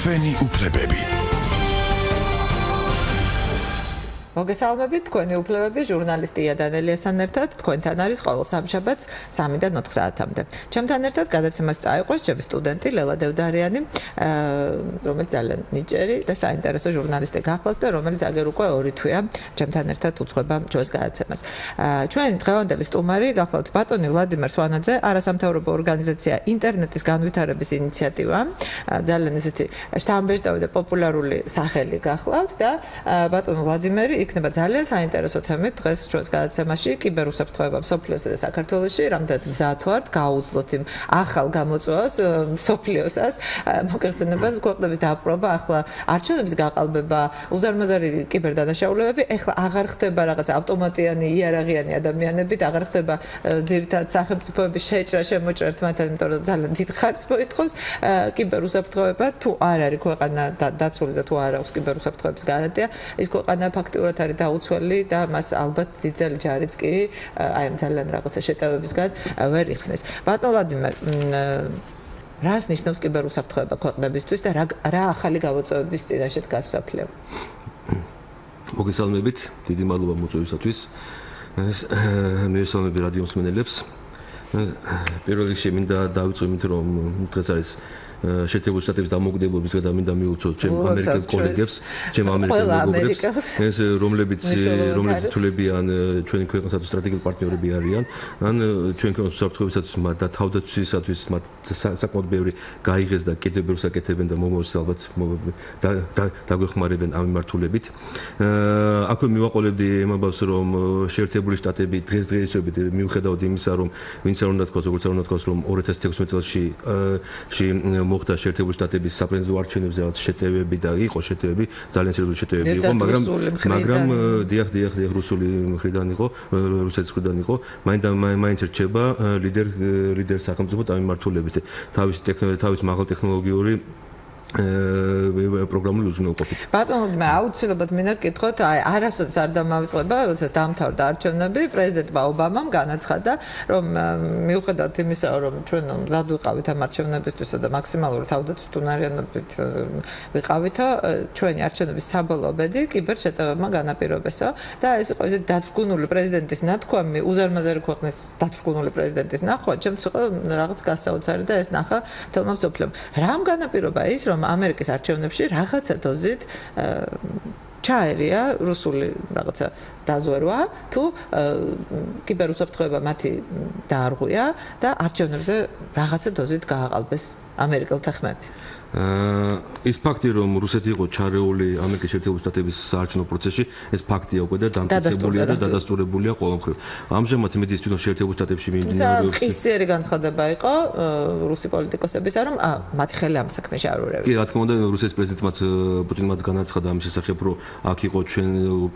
თქვენი უფლებები. მოგესალმებით, თქვენი უფლებები, ჟურნალისტია დანელიასთან ერთად, თქვენთან არის ყოველ სამშაბათს 3-დან 4 საათამდე. ჩემთან ერთად გადაცემას წაიყვეს ჩემი სტუდენტი ლელა დევდარიანი, რომელიც ძალიან ნიჭიერი და საინტერესო ჟურნალისტი გახლავთ და რომელიც აგერ უკვე 2 თვეა ჩემთან ერთად უძღვება ჩვენს გადაცემას. ჩვენ დღევანდელი სტუმარი გახლავთ ბატონი ვლადიმერ სვანაძე, არასამთავრობო ორგანიზაცია ინტერნეტის განვითარების ინიციატივა, ძალიან ისეთი შთამბეჭდავი და პოპულარული სახელი გახლავთ და ბატონ ვლადიმერი იქნება ძალიან საინტერესო თემით დღეს ჩვენს გადაცემაში კიბერუსაფრთხოება მსოფლიოსა და საქართველოში, რამდენად მზად ვართ გაუძლოთ იმ ახალ გამოწვევას მსოფლიოსას, მოგეხსენებათ ქვეყნების დაპყრობა, ახლა არჩევნების გაყალბება, უზარმაზარი კიბერდანაშაულებები, ეხლა აღარ ხდება რაღაც ავტომატიანი იარაღიანი ადამიანებით, აღარ ხდება ძირითადად სახელმწიფოების შეჭრა შემოჭრა ერთმანეთთან, იმიტომ რომ ძალიან დიდ ხარჯს მოითხოვს კიბერუსაფრთხოება, თუ არ არის ქვეყანა დაცული და თუ არ აქვს კიბერუსაფრთხოების გარანტია, ის ქვეყანა ფაქტიურად არის დაუცველი და მას ალბათ დიდძალი ჯარიც კი აი ამ ძალიან რაღაცა შეტევებისგან ვერ იხსნის. ბატონ ვლადიმერ, რას ნიშნავს კიბერუსაფრთხოება ქვეყნებისთვის და რა ახალი გამოწვევების წინაშე დგას მსოფლიო? მოგესალმებით, დიდი მადლობა მოწვევისათვის. მივესალმები რადიო მსმენელებს. პირველ რიგში მინდა დავიწყო იმით, რომ დღეს არის შეერთებული შტატების დამოუკიდებლობის და მინდა მიუწოდო ჩემ ამერიკელ კოლეგებს, ჩემ ამერიკელ მეგობრებს, ეს რომლებიც თვლებიან ჩვენი ქვეყნისათვის სტრატეგიული პარტნიორები არიან, ან ჩვენი ქვეყნის უსაფრთხოებისათვის და თავდაცვისათვის მათ საკმაოდ ბევრი გაიღეს და კიდევ ბევრს აკეთებენ და მომავალს ალბათ დაგვეხმარებენ ამ მიმართულებით. აქვე მივაყოლებდი იმაბავს, რომ შეერთებული შტატები დღესდღეობით მიუხედავად იმისა, რომ ვინც არ უნდა თქვას, როგორც არ უნდა თქვას, რომ 2016 წელში მოხდა შეერთებული შტატების საპრეზიდენტო არჩევნებზე რაღაც შეტევები და იყო შეტევები, ძალიან სერიოზული შეტევები იყო, მაგრამ დიახ რუსული მხრიდან იყო, რუსეთის მხრიდან იყო, მაინც რჩება ლიდერ სახელმწიფო ამ მიმართულებით. თავის მაღალ ტექნოლოგიური პროგრამული უზრუნველყოფით. ბატონო, მე აუცილებლად მინდა გკითხოთ, აი არასოდეს არ დამავიწყდება, როდესაც დამთავრდა არჩევნები, პრეზიდენტმა ობამამ განაცხადა, რომ მიუხედავად იმისა, რომ ჩვენ მზად ვიყავით ამ არჩევნებისთვისა და მაქსიმალური თავდაცვითუნარიანობით ვიყავითო, ჩვენი არჩევნების საბოლოო ბედი კიბერშეტევებმა განაპირობესო და ეს იყო ისეთი დაწრგუნული პრეზიდენტის ნათქვამი, უზარმაზარი ქვეყნის დაწრგუნული პრეზიდენტის ნახვა, ჩემთვის იყო რაღაც გასაოცარი და ეს ნახა მთელმა მსოფლიომ. რამ განაპირობა ის, რომ ამერიკის არჩევნებში რაღაცა დოზით ჩაერია რუსული რაღაცა დაზვერვა, თუ კიბერუსაფრთხოება მათი დაარღვია და არჩევნებზე რაღაცა დოზით გააყალბეს ამერიკელთა ხმები. ის ფაქტი, რომ რუსეთი იყო ჩარეული ამერიკის შეერთებული შტატების საარჩევნო პროცესში, ეს ფაქტია უკვე და დამტკიცებულია და დადასტურებულია ყოველმხრივ. ამჟამად იმედის თვითონ შეერთებულ შტატებში მიმდინარეობს. ყისიერი განცხადება იყო რუსი პოლიტიკოსებისა, რომ მათი ხელი ამ საქმეში არ ურევია. კი, რა თქმა უნდა, რუსეთის პრეზიდენტმა პუტინმაც განაცხადა ამის შესახებ, რომ აქ იყო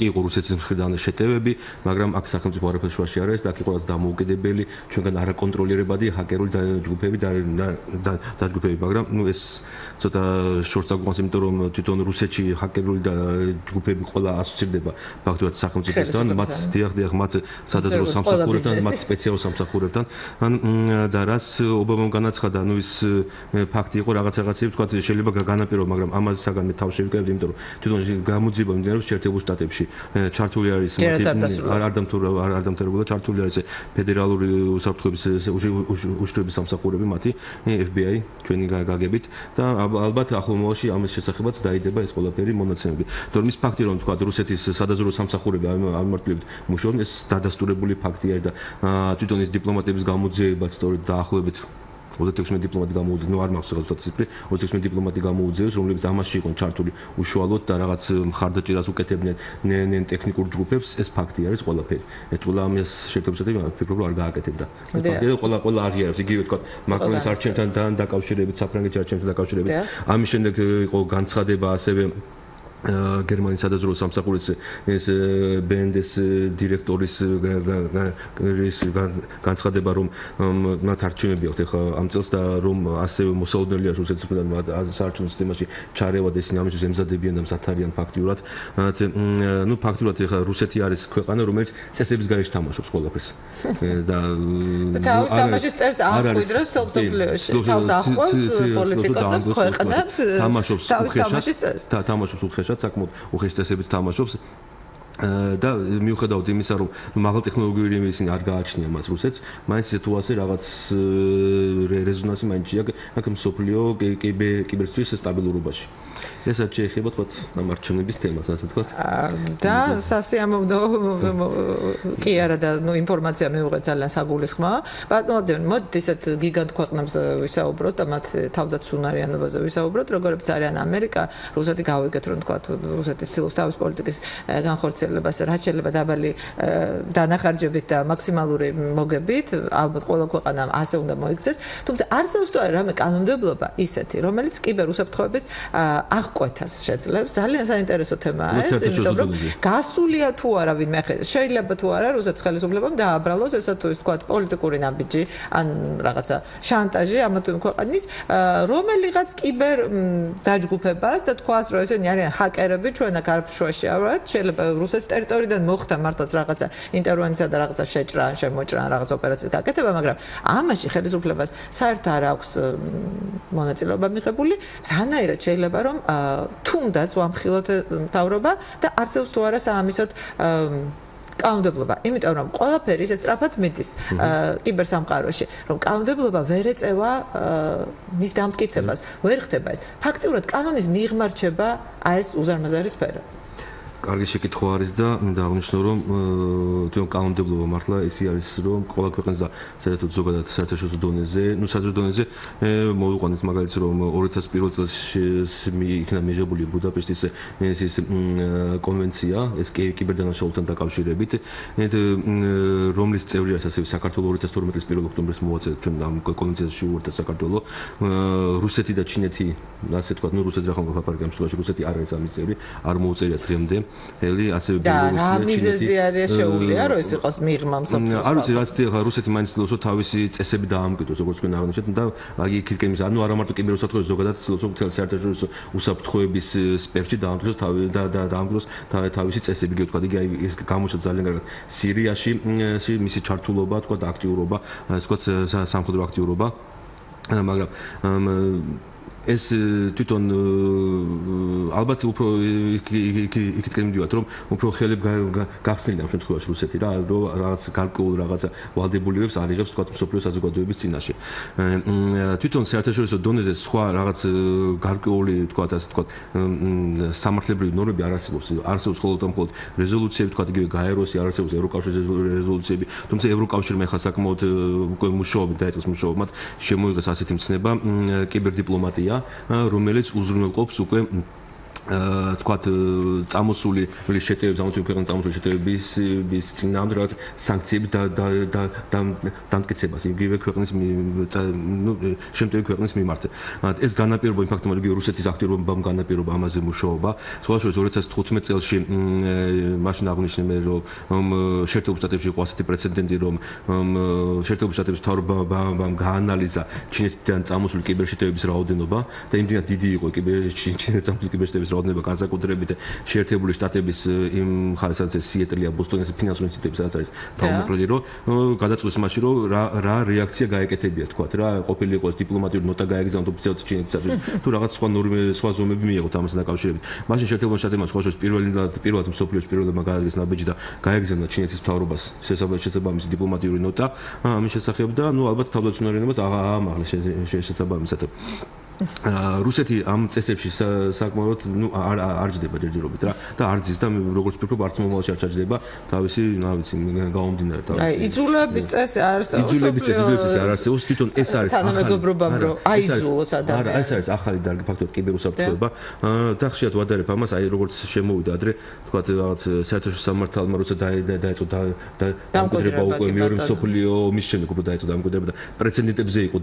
იყო რუსეთის მხრიდან შეტევები, მაგრამ აქ სახელმწიფო არაფერს შუაში არ არის და აქ იყო რაც დამოუკიდებელი, ჩვენგან არაკონტროლირებადი ჰაკერული ჯგუფები და დაჯგუფები, მაგრამ ეს ცოტა შორს აგვანს, იმიტომ რომ თვითონ რუსეთში ჰაკერული და ჯგუფები ყველა ასოცირდება ფაქტობრივად სახელმწიფოსთან, მათ სადაზრო სამსახურებთან, მათ სპეციალურ სამსახურებთან, და რაც ობამამ განაცხადა, ის ფაქტი იყო რაღაცები, თქვა შეიძლება განაპირობა, მაგრამ ამაზე საგან მე თავში ვიკავებდი, იმიტომ რომ თვითონ გამოძიება მიმდინარეობს შეერთებულ შტატებში. ჩართული არის არ დამთავრებულა, ჩართული არის ფედერალური უსაფრთხოების უშიშროების სამსახურები, მათი FBI ჩვენი გაგებით და ალბათ ახლო მომავალში ამის შესახებაც დაიდება ეს ყველაფერი მონაცემები. თორემ ის ფაქტი, რომ თქვა რუსეთის სადაზვერვო სამსახურები ამ მიმართულებით მუშაობენ, ეს დადასტურებული ფაქტი არის და თვითონ ის დიპლომატების გამოძიებაც სწორედ დაახლოებით 26 დიპლომატი გამოუძიეს, არ მაქვს რაღაც ციფრი, 26 დიპლომატი გამოუძიეს, რომლებიც ამაში იყვნენ ჩართული უშუალოდ და რაღაც მხარდაჭერას უკეთებდნენ ტექნიკურ ჯგუფებს, ეს ფაქტი არის ყველაფერი. ეთულა ამას შეერთებული შტატები ფიქრობ რომ არ გააკეთებდა. ეს ფაქტია და ყველა აღიარებს, იგივე თქვა მაკრონის არჩევნთან დაკავშირებით, საფრანგეთის არჩევნთან დაკავშირებით. ამის შემდეგ იყო განცხადება ასევე გერმანიის სადაზვერვო სამსახურის ეს BND-ის დირექტორის განცხადება, რომ მათ არჩევნები აქვთ ახლა ამ წელს და რომ ასევე მოსაოდნელია რუსეთის მხრიდან საარჩევნო სისტემაში ჩარევა და ისინი ამისთვის ემზადებიან და მსად არიან ფაქტიურად. ნუ ფაქტიურად ახლა რუსეთი არის ქვეყანა, რომელიც წესების გარეშე თამაშობს ყველაფერს. და თავის თამაშის წერს ამკვიდრებს მსოფლიოში. თავს ახყვევს პოლიტიკოსებს, ქვეყნებს, თამაშობს უხეშად. თამაშობს უხეშად, საკმაოდ უხეშ წესებით თამაშობს. და მიუხედავად იმისა, რომ მაღალ ტექნოლოგიური ისინი არ გააჩნია მას რუსეთს, მაინც თუ ასე რაღაც რეზონანსი მაინც აქ მსოფლიო კიბერსფეროს სტაბილურობაში. ესაც შეეხება თქვა ამ არჩევნების თემას, ასე თქვა. და სასიამოვნო კი არა და ნუ ინფორმაცია მივიღეთ ძალიან საგულისხმაა. ბატონო, მოდით ისეთ გიგანტ ქვეყნებს ვისაუბროთ და მათ თავდაცუნარიანობაზე ვისაუბროთ, როგორიც არიან ამერიკა, რუსეთი გავიგეთ, რომ თქვა რუსეთი ცდილობს თავის პოლიტიკის განხორციელებას, რაც შეიძლება დაბალი დანახარჯებით და მაქსიმალური მოგებით, ალბათ ყველა ქვეყანამ ასე უნდა მოიქცეს, თუმცა არსებობს თუ არა რამე კანონმდებლობა ისეთი, რომელიც კიბერუსაფრთხოების აღკვეთას შეძლებს. ძალიან საინტერესო თემაა ეს, იმიტომ რომ გასულია თუ არა ვინმე შეიძლება თუ არა რუსეთის ხელისუფლებამ დააბრალოს ესა თუ ის თქვა პოლიტიკური ნაბიჯი ან რაღაცა შანტაჟი ამა თუ იმ ქვეყნის რომელიღაც კიბერ დაჯგუფებას და თქვას რომ ესენი არიან ჰაკერები ჩვენ აქ არაფშვაში ავართ შეიძლება რუსეთის ტერიტორიიდან მოხდა მართლაც რაღაცა ინტერვენცია და რაღაცა შეჭრა ან შემოჭრა ან რაღაც ოპერაციის გაკეთება, მაგრამ ამაში ხელისუფლებას საერთოდ არ აქვს მონაწილეობა მიღებული, რანაირად შეიძლება რომ თუნდაც ვამხილოთ მთავრობა და არსებობს თუ არა საამისოდ კანონმდებლობა, იმიტომ რომ ყველაფერი ისე სწრაფად მიდის კიბერსამყაროში, რომ კანონმდებლობა ვერ ეწევა მის დამტკიცებას, ვერ ხდება ეს. ფაქტიურად კანონის მიღმა რჩება ეს უზარმაზარი სფერო. კარგი შეკითხვა არის და მინდა აღნიშნო, რომ თვითონ კანონმდებლობა მართლა ისე არის, რომ ყველა ქვეყნის და საერთოდ ზოგადად საერთაშორისო დონეზე, ნუ საერთაშორისო დონეზე მოვიყვანეთ მაგალითს, რომ 2001 წელს იქნა მიღებული ბუდაპეშტის ეს კონვენცია, ეს კიბერდანაშაულთან დაკავშირებით, რომლის წევრი არის ასევე საქართველოს 2012 წლის 1 ოქტომბრის მოაწოდეთ ჩვენ ამ კონვენციას შეუერთდა საქართველოს, რუსეთი და ჩინეთი, ასე თქვა, ნუ რუსეთი რა ხომ გაფარგა ამ შემთხვევაში, რუსეთი არ არის ამის წევრი, არ მოუწერია დღემდე. ელი ასევე ბელორუსია, და რა მიზეზი არის შეუძლია რომ ეს იყოს მიღმა მსოფლიოს. არ ვიცი, რაც რუსეთი მაინც ცდილობს რომ თავისი წესები დაამკვიდროს, როგორც თქვენ აღნიშნეთ და აი იქითკენ ის ანუ არა მარტო კიბერუსაფრთხოების ზოგადად ცდილობს რომ მთელ საერთაშორისო უსაფრთხოების სპექტრში დაამკვიდროს და დაამკვიდროს თავისი წესები, იგი თქვა, იგი ეს გამოჩნდა ძალიან კარგად სირიაში, მისი ჩართულობა, თქვა და აქტიურობა, თქვა სამხედრო აქტიურობა, მაგრამ ეს თვითონ ალბათ უფრო იქითკენ მივიდივართ, რომ უფრო ხელებ გახსნილი ამ შემთხვევაში რუსეთი რა, რომ რაღაც გარკვეულ რაღაცა ვალდებულებებს არიღებს თქვა მსოფლიო საზოგადოების წინაშე. თვითონ საერთაშორისო დონეზე სხვა რაღაც გარკვეული თქვა ასე თქვა სამართლებრივი ნორმები არ არსებობს. არსებობს მხოლოდ რეზოლუციები თქვა იგივე გაეროსი, არ არსებობს ევროკავშირის რეზოლუციები, თუმცა ევროკავშირმა ახლა საკმაოდ უკვე მუშაობენ, დაიწყეს მუშაობა, მათ შემოიღეს ასეთი მცნება კიბერდიპლომატია, რომელიც უზრუნველყოფს უკვე თქვათ წამოსული შეტევებს, ამიტომ ქვეყნის წამოსული შეტევების წინააღმდეგ რაღაც სანქციების დამტკიცებას იგივე ქვეყნის შემტევი ქვეყნის მიმართ. ეს განაპირობა, იმ ფაქტობრივად იგივე რუსეთის აქტიურობამ განაპირობა ამაზე მუშაობა. სხვა შორის 2015 წელს მაშინ აღნიშნე რომ შეერთებულ შტატებში იყო ასეთი პრეცედენტი, რომ შეერთებულ შტატების მთავრობამ გაანალიზა ჩინეთიდან წამოსული კიბერშეტევების რაოდენობა და იმდენად დიდი იყო ჩინეთიდან წამოსული კიბერშეტევების რაოდენობა განსაკუთრებით შეერთებული შტატების იმ მხარეს, სადაც სიეტლია, ბოსტონის ფინანსური ინსტიტუტები, სადაც არის თავმჯდომარე, რომ გადაწყვეტს მაშინ, რომ რა რეაქცია გაეკეთებია, თქვათ რა, ყოფილიყო ეს დიპლომატიური ნოტა გაეგზავნოთ ოფიციალურად ჩინეთისათვის, თუ რაღაც სხვა ზომები მიიღოთ ამასთან დაკავშირებით. მაშინ შეერთებულ შტატებმა სხვა შორის პირველად მსოფლიოში პირველმა გააგზავნეს ნაბიჯი და გაეგზავნა ჩინეთის მთავრობას შესაბამისი დიპლომატიური ნოტა ამის შესახებ და ნუ ალბათ თავდაცუნარიანობას აამაღლეს შესაბამისად. რუსეთი ამ წესებში საკმაოდ არ ჯდება ჯერჯერობით რა და არ ძის და როგორც ვფიქრობ არც მომავალში არ ჩაჯდება თავისი გაუმდინარე თავისი. აი იძულების წესი არსებობს. იძულების წესი არ არსებობს, თვითონ ეს არის ახალი თანამეგობრობამ რომ აიძულოს ადამიანი. არა, ეს არის ახალი დარგი ფაქტობრივად კიბერუსაფრთხოება და ხშირად ვადარებ ამას, აი როგორც შემოვიდა ადრე, თქვათ რაღაც საერთაშორისო სამართალმა როცა დაეწყო დამკვიდრება უკვე მეორე მსოფლიო ომის შემდეგ უფრო დაეწყო დამკვიდრება და პრეცედენტებზე იყო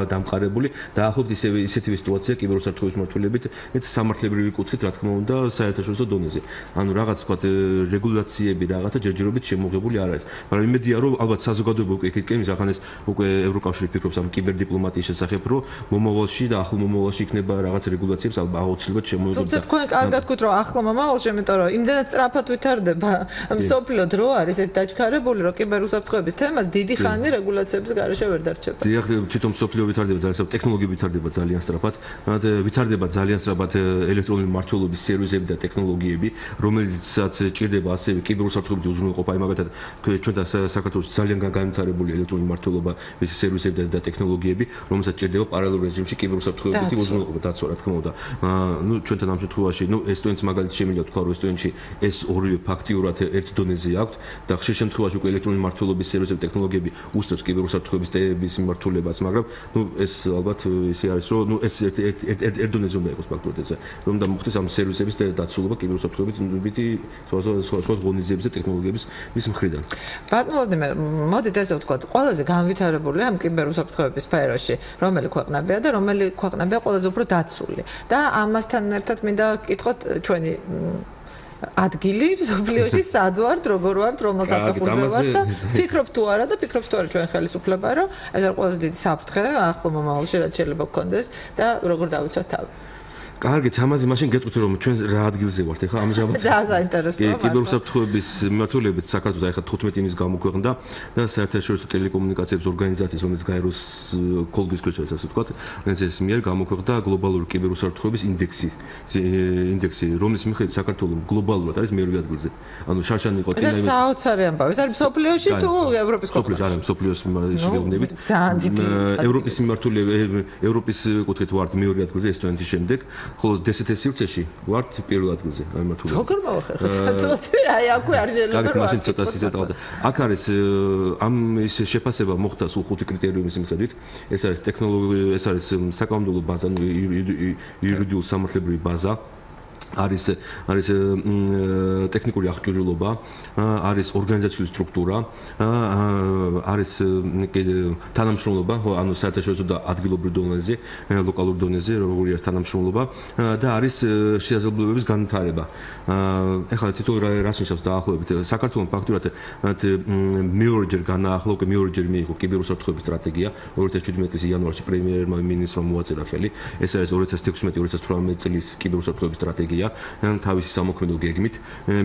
დამყარებული და ახლობთ ისეთი ისეთივე სიტუაცია კიბერუსაფრთხოების მმართველობით, მეც სამართლებრივი კუთხით, რა თქმა უნდა, საერთაშორისო დონეზე. ანუ რაღაც თქვა რეგულაციები რაღაცა ჯერჯერობით შემოღებული არ არის. მაგრამ იმედია, რომ ალბათ საზოგადოება უკვე იქით კემის ახანეს უკვე ევროკავშირი ფიქრობს ამ კიბერდიპლომატიის შესახებ, რომ მომავალში და ახლო მომავალში იქნება რაღაც რეგულაციებს აუცილებლად შემოიღებს. თუმცა თქვენ კარგად გქვით, რომ ახლო მომავალში, იმიტომ რომ იმდენად სწრაფად ვითარდება მსოფლიო დრო არის ეს დაჩქარებული, რომ კიბერუსაფრთხოების თემას დიდი ხანი რეგულაციების გარეშე ვერ დარჩება. დიახ, თვითონ მსოფლიო ვითარდება ძალიან სწრაფად, ტექნოლოგიები ვითარდება ძალიან სწრაფად, ვითარდება ძალიან სწრაფად ელექტრონული მმართველობის სერვისები და ტექნოლოგიები, რომელიცაც ჭირდება ასევე კიბერუსაფრთხოებითი უზრუნველყოფა, მაგალითად, ჩვენ და საქართველოში ძალიან განვითარებული ელექტრონული მმართველობის სერვისები და ტექნოლოგიები, რომელსაც ჭირდება პარალელურ რეჟიმში კიბერუსაფრთხოებითი უზრუნველყოფა, დაცვა, რა თქმა უნდა. ნუ ჩვენთან ამ შემთხვევაში, ესტონეთს მაგალითად შემიძლია თქვა, რომ ესტონეთში ეს ორივე ფაქტიურად ერთ დონეზე აქვს და ხშირ შემთხვევაში უკვე ელექტრონული მმართველობის სერვისები ტექნოლოგიები უსწრებს კიბერუსაფრთხოების მმართველობას, მაგრამ ეს ალბათ ისე არის, რომ ეს ერთ დონეზე უნდა იყოს ფაქტობრივად ესე, რომ დამოხდეს ამ სერვისების დაცულობა კიბერუსაფრთხოებითი სხვა ღონისძიების და ტექნოლოგიების მხრიდან. ბატონ ვლადიმერ, მოდით ესე ვთქვათ, ყველაზე განვითარებული ამ კიბერუსაფრთხოების სფეროში, რომელი ქვეყნებია და რომელი ქვეყნებია ყველაზე უფრო დაცული. და ამასთან ერთად მინდა გკითხოთ ჩვენი ადგილი მსოფლიოში სად ვართ, როგორ ვართ, რომელ საფეხურზე ვართ და ფიქრობთ თუ არა და ფიქრობთ თუ არა ჩვენ ხელისუფლება, რომ ეს არის ყველაზე დიდი საფრთხე ახლო მომავალში, რაც შეიძლება გქონდეს და როგორ დავიცვათ თავი. კარგით, ამაზე მაშინ გეტყვით, რომ ჩვენ რა ადგილზე ვართ ახლა ამჟამად. ძალიან საინტერესოა. კიბერუსაფრთხოების მმართველობით საქართველოს ახლა 15 იმის გამოქვეყნდა და საერთაშორისო ტელეკომუნიკაციების ორგანიზაციის, რომელიც გაეროს კოლგის ქვეშ არის, ასე ვთქვათ, ორგანიზაციის მიერ გამოქვეყნდა გლობალური კიბერუსაფრთხოების ინდექსი, რომლის მიხედვით საქართველოს გლობალურად არის მეორე ადგილზე. ანუ შარშანი იყო წინა ეს საოცარი ამბავი. ეს არის მსოფლიოში თუ ევროპის ქვეყნებში? არა, მსოფლიოში შეგეუბნებით. ევროპის ევროპის კუთხით ვართ მეორე ადგილზე ესტონეთის შემდეგ. ხოლო DST სივრცეში ვართ პირველ ადგილზე ამ მართულებით. როგორ მოვახერხოთ? აი აქვე არ შეიძლება რა. მაშინ ცოტა სიზეთავდა. აქ არის ამ ის შეფასება მოხდა სულ 5 კრიტერიუმის მიხედვით. ეს არის ტექნოლოგია, ეს არის საკანონმდებლო ბაზა, იურიდიული სამართლებრივი ბაზა. არის ტექნიკური აღჭურვილობა, არის ორგანიზაციული სტრუქტურა, არის თანამშრომლობა, ანუ საერთაშორისო და ადგილობრივ დონეზე, ლოკალურ დონეზე, როგორი არის თანამშრომლობა და არის შესაძლებლობების განვითარება. ეხლა თითოეულ რას ნიშნავს დაახლოებით საქართველოს ფაქტურად მეორეჯერ განაახლა, უკვე მეორეჯერ მიიღო კიბერუსაფრთხოების სტრატეგია 2017 წლის იანვარში პრემიერმა მინისტრმა მოაწერა ხელი. ეს არის 2016-2018 წლის კიბერუსაფრთხოების სტრატეგია. თავისი სამოქმედო გეგმით.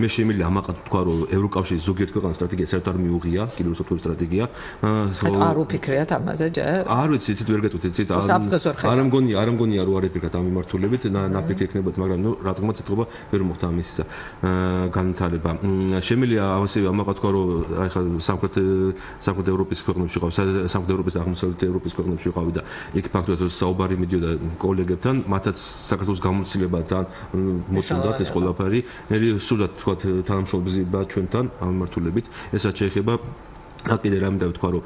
მე შემიძლია ამაყად ვთქვა, რომ ევროკავშირის ზოგიერთ ქვეყანას სტრატეგია საერთოდ არ მიუღია, კიბერუსაფრთხოების სტრატეგია. არ უფიქრიათ ამაზე ჯერ? არ ვიცი, იცით ვერ გეტყვით, იცით. არ მგონია, რომ არ იფიქრათ ამ მიმართულებით, ნაფიქრი ექნებათ, მაგრამ ნუ რა თქმა უნდა ციტყობა ვერ მოხდა ამის განვითარება. შემიძლია ასევე ამაყად ვთქვა, რომ აი ხა სამხრეთ ევროპის ქვეყნებში ვიყავ, სამხრეთ ევროპის და აღმოსავლეთ ევროპის ქვეყნებში ვიყავი და იქ ფაქტობრივად საუბარი მიდიოდა კოლეგებთან, მათაც საქართველოს გამოცდილება ძალიან მოწონდათ ეს ყველაფერი. მე სულაც თქვა თანამშრომლობა ჩვენთან ამ მმართველობით. ესაც შეეხება კიდე რამე დავთქვა, რომ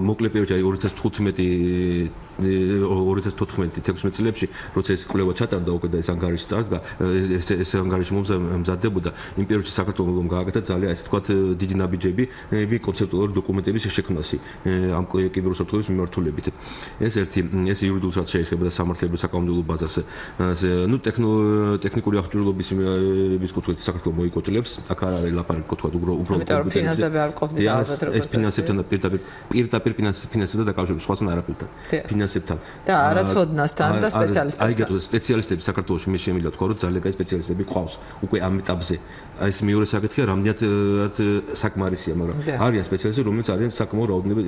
მოკლე პერიოდში აი 2014-16 წლებში, როცა ეს კვლევა ჩატარდა უკვე და ეს ანგარიში წარსდგა, ეს ანგარიში მომზადდებოდა, იმ პერიოდში საქართველოს გააკეთა ძალიან ასე ვთქვათ დიდი ნაბიჯები კონცეპტუალური დოკუმენტების შექმნაში ამ კიბერუსაფრთხოების მიმართულებით. ეს იურიდიულად რაც შეეხება და სამართლებრივ საკანონმდებლო ბაზას. ნუ ტექნიკური აღჭურვილობის კუთხით საქართველოს მოიკოჭლებს, აქ არ არის ლაპარაკი კუთხით უბრალოდ ფინანსები არ ყოფნის ალბათ როგორც ფინანსებთან და პირდაპირ ფინანსებთან დაკავშირებით სხვასთან არაფერთან. ფინანსებთან და არაცოდნასთან და სპეციალისტებთან. აი გეტყვით, სპეციალისტები საქართველოში მე შემიძლია თქვა, რომ ძალიან კაი სპეციალისტები ყავს უკვე ამ ეტაპზე. ეს მეორე საკითხია, რამდენად საკმარისია, მაგრამ არიან სპეციალისტები, რომლებიც არიან საკმაო რაოდენობით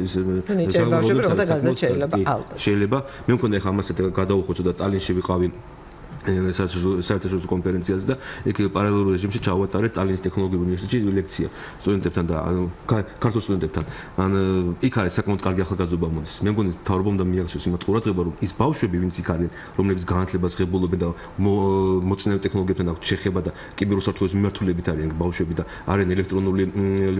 შეიძლება. მე მქონდა ახლა ამასაც გადავუხოცო და ტალინში ვიყავი საერთაშორისო კონფერენციაზე და იქ პარალელურ რეჟიმში ჩავატარე ტალინის ტექნოლოგიურ უნივერსიტეტში ლექცია სტუდენტებთან და ქართულ სტუდენტებთან. იქ არის საკმაოდ კარგი ახალგაზრდობა მოდის. მე მგონი მთავრობა უნდა მიაქციოს იმათ ყურადღება, რომ ის ბავშვები, ვინც იქ არიან, რომლებიც განათლებას ღებულობენ და მოწინავე ტექნოლოგიებთან აქვს შეხება და კიბერუსაფრთხოების მიმართულებით არიან ბავშვები და არიან ელექტრონული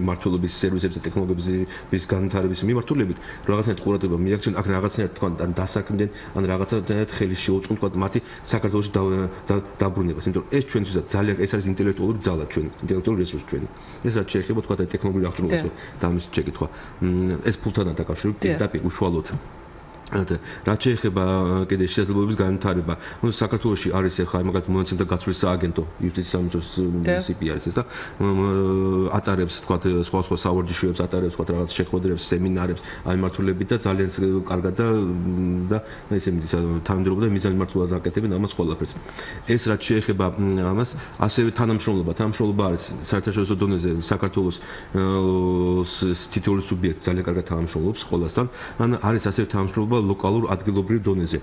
მმართველობის სერვისების და ტექნოლოგიების განვითარების მიმართულებით, რაღაცნაირად ყურადღება მიაქციონ, აქ რაღაცნაირად თქვა ან დასაქმდნენ, ან რაღაცნაირად ხელი შეუწყონ თქვა მათი საქართველოს დაბრუნებას, იმიტომ რომ ეს ჩვენთვისაც ძალიან ეს არის ინტელექტუალური ძალა ჩვენი, ინტელექტუალური რესურსი ჩვენი. ეს რაც შეეხება თქვა და ტექნოლოგიური აღჭურვილობასო და ამის შეკითხვა. ეს ფულთანაა დაკავშირებული პირდაპირ უშუალოდ. რაც შეეხება კიდე შესაძლებლობების განვითარება, საქართველოში არის ახლა მაგალითად მონაცემთა გაცვლის სააგენტო, იუსტიციის სამინისტროს CP არის ეს და ატარებს თქვა სხვა სავარჯიშოებს, ატარებს თქვა რაღაც შეხვედრებს, სემინარებს ამ მიმართულებით და ძალიან კარგად და ესე მიდის თანამდებობა და მიზანმიმართულად აკეთებენ ამას ყველაფერს. ეს რაც შეეხება ამას, ასევე თანამშრომლობა არის საერთაშორისო დონეზე საქართველოს თითოეული სუბიექტი ძალიან კარგად თანამშრომლობს ყველასთან. არის ასევე თანამშრომლობა ლოკალურ ადგილობრივ დონეზე.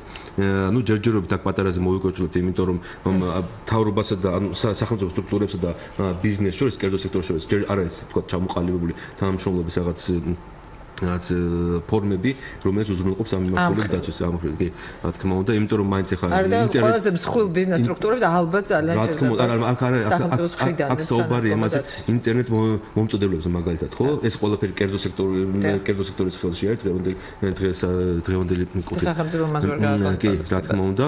ჯერჯერობით აქ პატარაზე მოვიკოჩვლებთ, იმიტომ რომ მთავრობასა და სახელმწიფო სტრუქტურებსა და ბიზნეს შორის, კერძო სექტორს შორის ჯერ არ არის თქვა ჩამოყალიბებული თანამშრომლობის რაღაც ფორმები, რომელიც უზრუნველყოფს ამ მიმართულების დაცვის ამხრივ. კი, რა თქმა უნდა, იმიტომ რომ მაინც ახლა ყველაზე მსხვილ ბიზნეს სტრუქტურებს ალბათ ძალიან ჭირდება. აქ საუბარია იმაზე, ინტერნეტ მომწოდებლებზე მაგალითად, ხო? ეს ყველაფერი კერძო სექტორის ხელში არის დღევანდელი კურსი. სახელმწიფო მას ვერ გააკეთებს. კი, რა თქმა უნდა,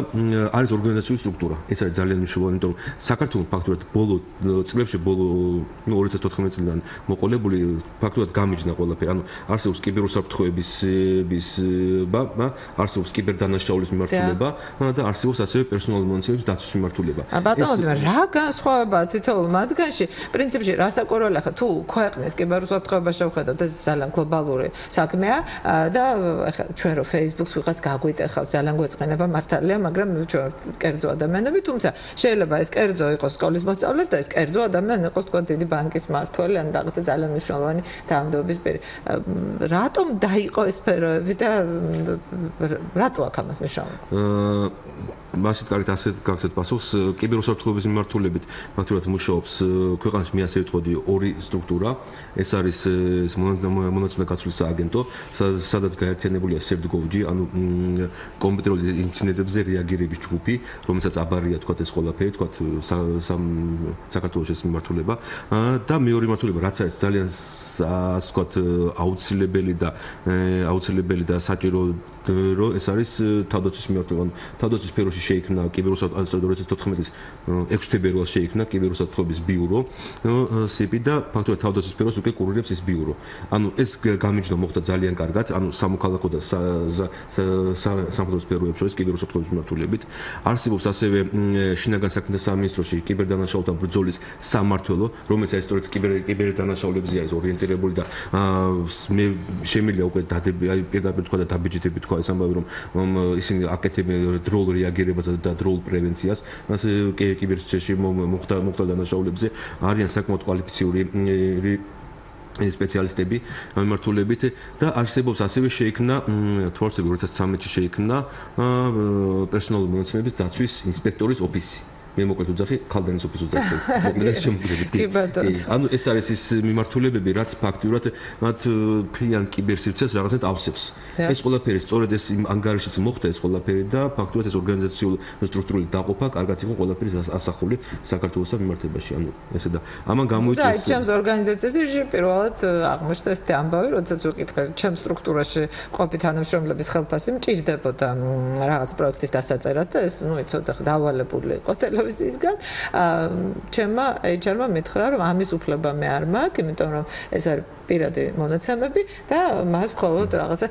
არის ორგანიზაციული სტრუქტურა. ეს არის ძალიან მნიშვნელოვანი, იმიტომ რომ საქართველოს ფაქტურად ბოლო წლებში, 2014 წლიდან მოყოლებული ფაქტურად გამიჯნა ყველაფერი. ანუ არსებობს კიბერუსაფრთხოების არსებობს კიბერდანაშაულის მიმართულება და არსებობს ასევე პერსონალური მონაცემების დაცვის მიმართულება. ბატონო, რა განსხვავებაა თითოეულ მათგანში? პრინციპში რასაკვირველია ხა თუ ქვეყნის კიბერუსაფრთხოება შევხედოთ, ეს ძალიან გლობალური საქმეა და ხა ჩვენ რო Facebook-ს ვიღაც გაგვიტეხავს, ძალიან გვეწყინება მართალია, მაგრამ ჩვენ კერძო ადამიანები, თუმცა შეიძლება ეს კერძო იყოს სკოლის მოსწავლეს და ეს კერძო ადამიანი იყოს თქვა დიდი ბანკის მმართველი ან რაღაცა ძალიან მნიშვნელოვანი თანამდებობის პირი. რატომ დაიყო ეს სფეროები და რატო აქ ამას მნიშვნელობა? მასით კარგად ასე გაგცეთ პასუხს. კიბერუსაფრთხოების მიმართულებით ფაქტობრივად მუშაობს ქვეყანაში მე ასე ვიტყოდი ორი სტრუქტურა. ეს არის მონაცემთა გაცვლის სააგენტო, სადაც გაერთიანებულია CERT-GOV-ი, ანუ კომპიუტერულ ინციდენტებზე რეაგირების ჯგუფი, რომელსაც აბარია თქვა ეს ყველაფერი, თქვა საქართველოს ეს მიმართულება და მეორე მიმართულება, რაც არის ძალიან ასე თქვა აუცილებელი და საჭირო რომ ეს არის თავდაცვის მიმართულება. თავდაცვის სფეროში შეიქმნა კიბერუსაფრთხოების 2014 წლის 6 თებერვალს შეიქმნა კიბერუსაფრთხოების ბიურო CP და ფაქტობრივად თავდაცვის სფეროს უკვე კურირებს ეს ბიურო. ანუ ეს გამიჯნა მოხდა ძალიან კარგად, ანუ სამოქალაქო და სამხედრო სფეროებს შორის კიბერუსაფრთხოების მიმართულებით. არსებობს ასევე შინაგან საქმეთა სამინისტროში კიბერდანაშაულთან ბრძოლის სამმართველო, რომელიც არის სწორედ კიბერდანაშაულებზე არის ორიენტირებული და მე შემიძლია უკვე პირდაპირ თქვა და დაბიჯიტები თქვა ეს ამბავი რომ ისინი აკეთებენ დროულ რეაგირებას და დროულ პრევენციას, ასე კიბერსფეროში მოხდა დანაშაულებზე არიან საკმაოდ კვალიფიციური სპეციალისტები მიმართულებით და არსებობს ასევე შეიქმნა თვალსები 2013 შეიქმნა პერსონალური მონაცემების დაცვის ინსპექტორის ოფისი. მე მოკლედ ვძახი ქალდანის ოფისს ვძახი. მოკლედ შემოგვიდებით. ანუ ეს არის ის მიმართულებები, რაც ფაქტიურად მათ ფლიან კიბერსივრცეს რაღაცნაირად ავსებს. ეს ყველაფერი სწორედ ეს ანგარიშიც მოხდა ეს ყველაფერი და ფაქტიურად ეს ორგანიზაციული სტრუქტურული დაყოფა კარგად იყო ყველაფერი ასახული საქართველოს მიმართებაში. ანუ ესე და ამან გამოიწვია აი ჩემს ორგანიზაციაში პირველად აღმოჩნდა ეს ამბავი, როდესაც ვიკითხე ჩემს სტრუქტურაში ყოფი თანამშრომლების ხელფასი მჭირდებოდა რაღაც პროექტის დასაწერად და ეს იცოდა დავალებული იყო ტელევიზიისგან. ჩემმა HR-მა მითხრა რომ ამის უფლება მე არ მაქვს, იმიტომ რომ ეს არის პირადი მონაცემები და მას მხოლოდ რაღაცა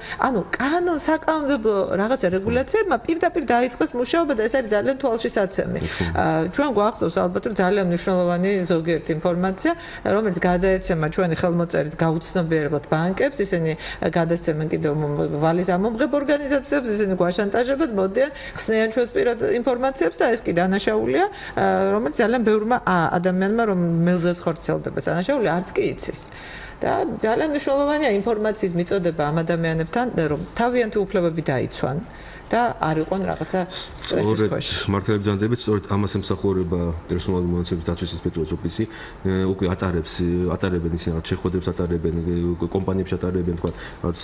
ანუ საკანონმდებლო რაღაცა რეგულაციებმა პირდაპირ დაიწყეს მუშაობა და ეს არის ძალიან თვალშისაცემი. ჩვენ გვახსოვს ალბათ რომ ძალიან მნიშვნელოვანი ზოგიერთი ინფორმაცია, რომელიც გადაეცემა ჩვენი ხელმოწერით გაუცნობიერებლად ბანკებს, ისინი გადასცემენ კიდევ ვალის ამომღებ ორგანიზაციებს, ისინი გვაშანტაჟებენ, მოდიან, ხსნიან ჩვენს პირად ინფორმაციებს და ეს კი დანაშაულია, რომელიც ძალიან ბევრმა ადამიანმა რომ მელზეც ხორციელდება დანაშაული არც კი იცის. და ძალიან მნიშვნელოვანია ინფორმაციის მიწოდება ამ ადამიანებთან, რომ თავიანთი უფლებები დაიცვან და არ იყვნენ რაღაცა სტრესის ქვეშ. მართლაც ძანდებით, სწორედ ამას ემსახურება პერსონალური მონაცემების დაცვის ინსპექტორის ოფისი, უკვე ატარებენ ისინი რაღაც შეხვედრებს ატარებენ, კომპანიებში ატარებენ, თქვა რაღაც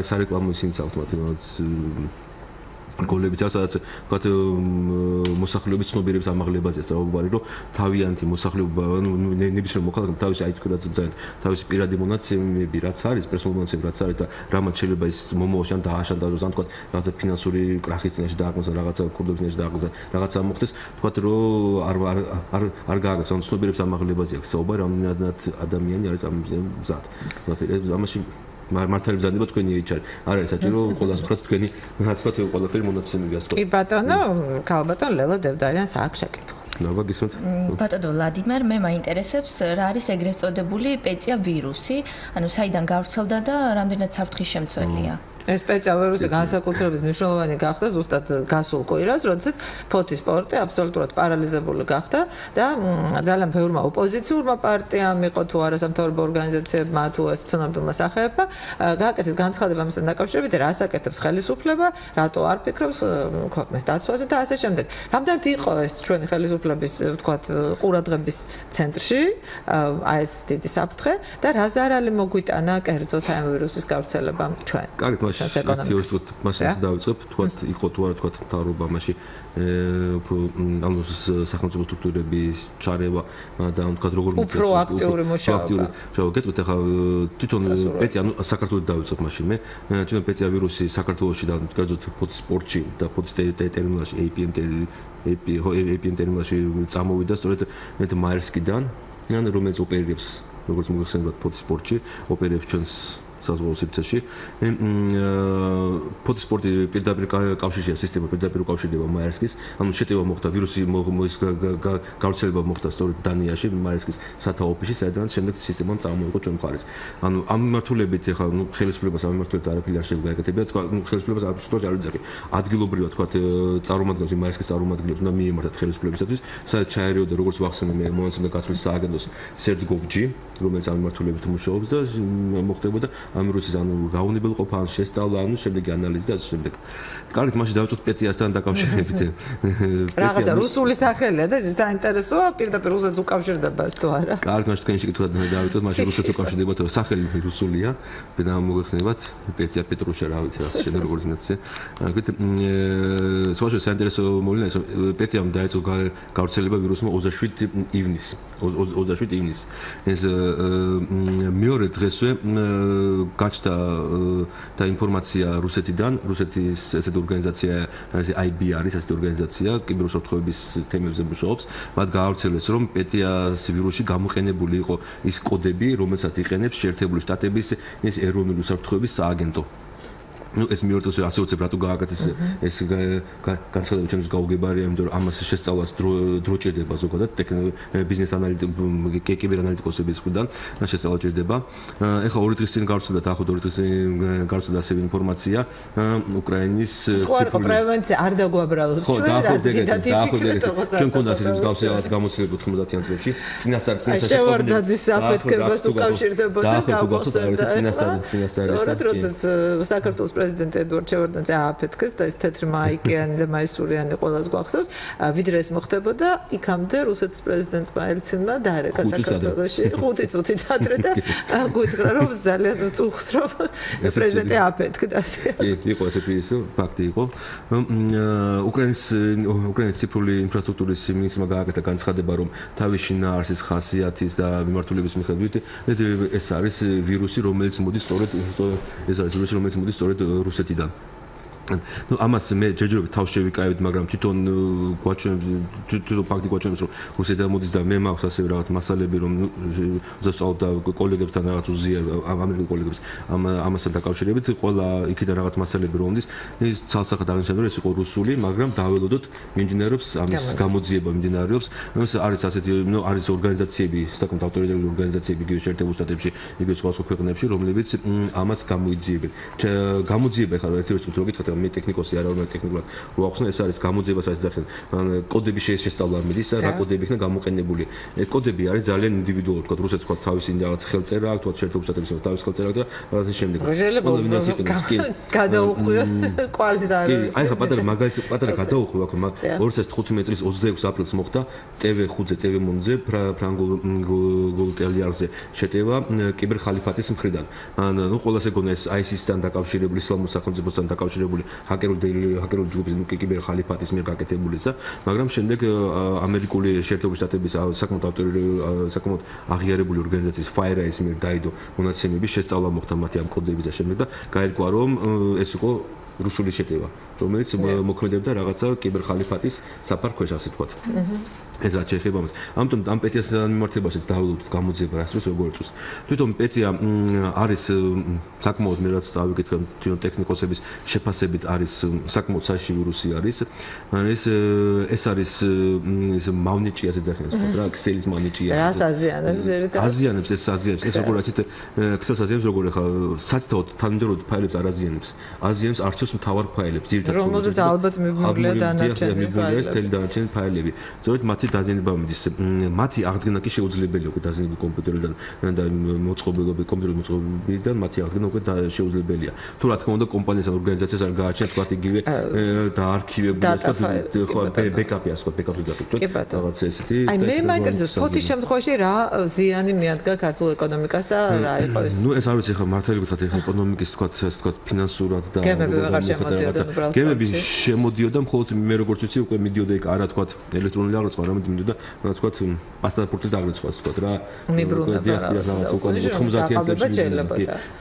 სარეკლამო ისინი საავტომატი რაღაც გოლებით სადაც ვთქვათ მოსახლეობის ცნობიერების ამაღლებაზეა საუბარი, რომ თავიანთი მოსახლეობა, ანუ ნებისმიერ მოქალაქემ თავისი აი თქვა ძალიან თავისი პირადი მონაცემები რაც არის, პერსონალური მონაცემები რაც არის და რამაც შეიძლება ის მომავალში ან დააშანტაჟოს, ან თქვა რაღაცა ფინანსური კრახის წინაშე დააყენოს, რაღაცა ქურდობის წინაშე დააყენოს, რაღაცა მოხდეს, ვთქვათ რომ არ გააკეთოს, ანუ ცნობიერების ამაღლებაზე აქვს საუბარი, რამდენად ადამიანი არის ამ მზად. ამაში მართალი ბრძანება თქვენი HR არ არის საჭირო ყველას ვთქვათ თქვენი ნაცვლად ყველაფერი მონაცემები ასე. კი ბატონო, ქალბატონ ლელა დევდარიანს აქვს შეკითხვა. ნობა გისმენთ. ბატონო ვლადიმერ, მე მაინტერესებს რა არის ეგრეთ წოდებული პეწია ვირუსი, ანუ საიდან გავრცელდა და რამდენად საფრთხის შემცველია. ეს პეწია ვირუსი განსაკუთრებით მნიშვნელოვანი გახდა ზუსტად გასულ კვირას, როდესაც ფოთის სპორტი აბსოლუტურად პარალიზებული გახდა და ძალიან ბევრმა ოპოზიციურმა პარტიამ იყო თუ არასამთავრობო ორგანიზაციებმა თუ ეს ცნობილმა სახეებმა გააკეთეს განცხადება ამასთან დაკავშირებით, რას აკეთებს ხელისუფლება, რატო არ ფიქრობს ქვეყნის დაცვაზე და ასე შემდეგ. რამდენად იყო ეს ჩვენი ხელისუფლების, ვთქვათ, ყურადღების ცენტრში, აი ეს დიდი საფრთხე და რა ზარალი მოგვიტანა კერძოდ ამ ვირუსის გავრცელებამ ჩვენ. მასეც დავიწყებ, თქვათ, იყო თუ არა თქვათ მთავრობა მაშინ უფრო ანუ სახელმწიფო სტრუქტურების ჩარევა და თქვათ როგორ უფრო აქტიური მუშაობა. გეტყვით ახლა თვითონ პეტია ანუ საქართველოს დავიწყებ მაშინ მე თვითონ პეტია ვირუსი საქართველოში და კერძოდ ფოთის სპორტში და ფოთის ტერმინალში APM ტერმინალში წამოვიდა სწორედ მაერსკიდან, რომელიც ოპერირებს როგორც მოგეხსენებათ ფოთის სპორტში, ოპერირებს ჩვენს საზღვაო სივრცეში. ფოთის სპორტი პირდაპირ კავშირშია, სისტემა პირდაპირ უკავშირდება მაერსკის. ანუ შეტევა მოხდა ვირუსი გავრცელება მოხდა სწორედ დანიაში, მაერსკის სათა ოფისში, სადაც შემდეგ სისტემამ წამოიღო ჩვენ მხარეს. ანუ ამ მიმართულებით ახლა ხელისუფლებას ამ მიმართულებით არაფერი არ შეიძლება გაეკეთებინა, თქვა ხელისუფლებას აბსოლუტურად არ ვიძახი. ადგილობრივად თქვა წარმომადგენლებს მაერსკის წარმომადგენლებს უნდა მიემართათ ხელისუფლებისათვის, სადაც ჩაერეოდა როგორც ვახსენე მე მონაცემების გაცვლის სააგენტოს CERT.gov.g, რომელიც ამ მიმართულებით მუშაობს და მოხდებოდა ამ ვირუსის ანუ გაუნებელყოფა, შესწავლა, ანუ შემდეგი ანალიზი და ასე შემდეგ. კარგით, მაშინ დავიწყოთ პეტიასთან დაკავშირებით. რაღაცა რუსული სახელია და ეს საინტერესოა, პირდაპირ რუსეთს უკავშირდება ეს თუ არა. კარგით, მაშინ თქვენი შეკითხვა დავიწყოთ, მაშინ რუსეთს უკავშირდება, სახელი რუსულია, და მოგეხსენებათ, პეტია პეტრუშა, რა ვიცი, ასე შემდეგ როგორც ინაცე. კარგით, სხვაშორის საინტერესო მოვლენა ეს პეტიამ დაიწყო გავრცელება ვირუსმა 27 ივნისს. 27 ივნისს. ეს მეორე დღესვე გაჩნდა და ინფორმაცია რუსეთიდან, რუსეთის ესეთი ორგანიზაცია, IB არის ესეთი ორგანიზაცია, კიბერუსაფრთხოების თემებზე მუშაობს, მათ გაავრცელეს, რომ პეტიას ვირუსში გამოყენებული იყო ის კოდები, რომელსაც იყენებს შეერთებული შტატების ეს ეროვნული უსაფრთხოების სააგენტო. ну ეს მეორე დღეს ასე უცებ რატო გააკეთეს ეს განცხადება ჩემთვის გაუგებარია, იმიტომ რომ ამას შესწავლას დრო ჭირდება ზოგადად ბიზნეს ანალიტიკოსები, კიბერანალიტიკოსების მხრიდან შესწავლა ჭირდება. ეხლა ორი დღის წინ გავრცელდა და ახლა ორი დღის წინ გავრცელდა ასევე ინფორმაცია უკრაინის ციფრული პრევენცია არ დაგვაბრალოთ ჩვენ ჩვენ გქონდა ასეთი მსგავსი რაღაც გამოცდილება 90-იან წლებში წინასწარ შევარდაძის საფეთქებას უკავშირდებოდა გავხსენდა სწორედ როდესაც საქართველოს პრეზიდენტი ედუარდ შევარდნაძე ააფეთქეს და ეს თეთრი მაიკიანი და მაისურიანი ყველას გვახსოვს, ვიდრე ეს მოხდებოდა, იქამდე რუსეთის პრეზიდენტმა ელცინმა დაარეკა საქართველოში 5 წუთით ადრე და გითხრა რომ ძალიან უწუხს რომ პრეზიდენტი ააფეთქდა. იყო ესეთი ფაქტი იყო. უკრაინის ციფრული ინფრასტრუქტურის მინისტრმა გააკეთა განცხადება, რომ თავის შინაარსის ხასიათის და მიმართულების მიხედვით ეს არის ვირუსი, რომელიც მოდის სწორედ რუსეთიდან. ну ამას მე ჯერჯერობით თავს შევიკავებ, მაგრამ თვითონ ფაქტი გვაჩვენებს, რომ რუსეთიდან მოდის და მე მაქვს ასევე რაღაც მასალები, რომ უზრუნველყოფდა კოლეგებთან რაღაც უზიარ ამერიკელ კოლეგებს ამასთან დაკავშირებით, ყველა იქიდან რაღაც მასალები რომ მოდის, ის ცალსახად აღნიშნავდა, ეს იყო რუსული, მაგრამ დაველოდოთ მიმდინარეობს ამის გამოძიება მიმდინარეობს. ეს არის ასეთი, არის ორგანიზაციები, საკმაოდ ავტორიტეტული ორგანიზაციები იგივე შეერთებულ შტატებში, იგივე სხვა ქვეყნებში, რომლებიც ამას გამოიძიებენ. გამოძიება ახლა ერთ-ერთი წუთი რომ გითხრათ, მე ტექნიკოსი არ ვარ, ტექნიკურად რო ახსნა, ეს არის გამოძიებას არის ძახენ. კოდები შესწავლა მიდის, რა კოდები იქნა გამოყენებული. ეს კოდები არის ძალიან ინდივიდუალური, თქვა რუსეთს თქვა თავისი რაღაც ხელწერა აქვს, თქვა შეერთებულ შტატების თავისი ხელწერა აქვს და რაღაცის შემდეგ. გადაუხვიოს კვალის არის. აი ხა პატარა გადაუხვია აქ, 2015 წლის 26 აპრილს მოხდა TV5-ზე, TV-ზე ფრანგულ ტელეარხზე შეტევა კიბერხალიფატის მხრიდან. ну ყველას ეგონა ეს ISIS-თან დაკავშირებული, ისლამურ სახელმწიფოსთან დაკავშირებული ჰაკერული ჯგუფის კიბერხალიფატის მიერ გაკეთებულისა, მაგრამ შემდეგ ამერიკული შეერთებული შტატების საკმაოდ აღიარებული ორგანიზაციის FireEye's მიერ დაიდო მონაცემების შესწავლა მოხდა მათი ამ კოდების და შემდეგ და გაირკვა, რომ ეს იყო რუსული შეტევა, რომელიც მოქმედებდა რაღაცა კიბერხალიფატის საფარ ქვეშ, ასე ვთქვათ. ეს რაც შეეხება მას. ამიტომ ამ პეტიას მიმართებაშიც დავულობთ გამოძიება რა თქოს როგორ წუს. თვითონ პეტია არის საკმაოდ მე რაც დავიკითხე თვითონ ტექნიკოსების შეფასებით არის საკმაოდ საშიში ვირუსი არის. ეს არის ეს მავნიჭი ასე ძახინებს რა ქსელის მავნიჭია. რას აზიანებს ზერდა? აზიანებს ეს როგორ ასეთ ქსელს აზიანებს როგორ ხა სათითაოდ თანმიმდევრულად ფაილებს არ აზიანებს. აზიანებს არჩევს მთავარ ფაილებს ძირითადად. რომელზეც ალბათ მიბმულია დანარჩენი დანარჩენი ფაილები. ზოგადად მათი დაზიანება მიდის. მათი აღდგენა კი შეუძლებელია უკვე დაზიანებული კომპიუტერიდან და მოწყობილობები კომპიუტერის მოწყობილობიდან მათი აღდგენა უკვე შეუძლებელია. თუ რა თქმა უნდა კომპანიას ან ორგანიზაციას არ გააჩნია თქვა იგივე დაარქივებული თქვა ბეკაპი ასე თქვა ბეკაპი დაკეთოთ რაღაც ესეთი. აი მე მაინტერესებს ფოთის შემთხვევაში რა ზიანი მიადგა ქართულ ეკონომიკას და რა იყო ეს? ნუ ეს არ ვიცი ხა მართალი გითხრათ ეხლა ეკონომიკის თქვა ასე თქვა ფინანსურად და გემები შემოდიოდა მხოლოდ მე როგორც ვიცი უკვე მიდიოდა იქ არა თქვა ელექტრონული აღრიცხვა რამე მიდიოდა თქვა პასპორტით აღრიცხვას თქვა რა მიბრუნდა რაღაც უკვე 90-იან წლებში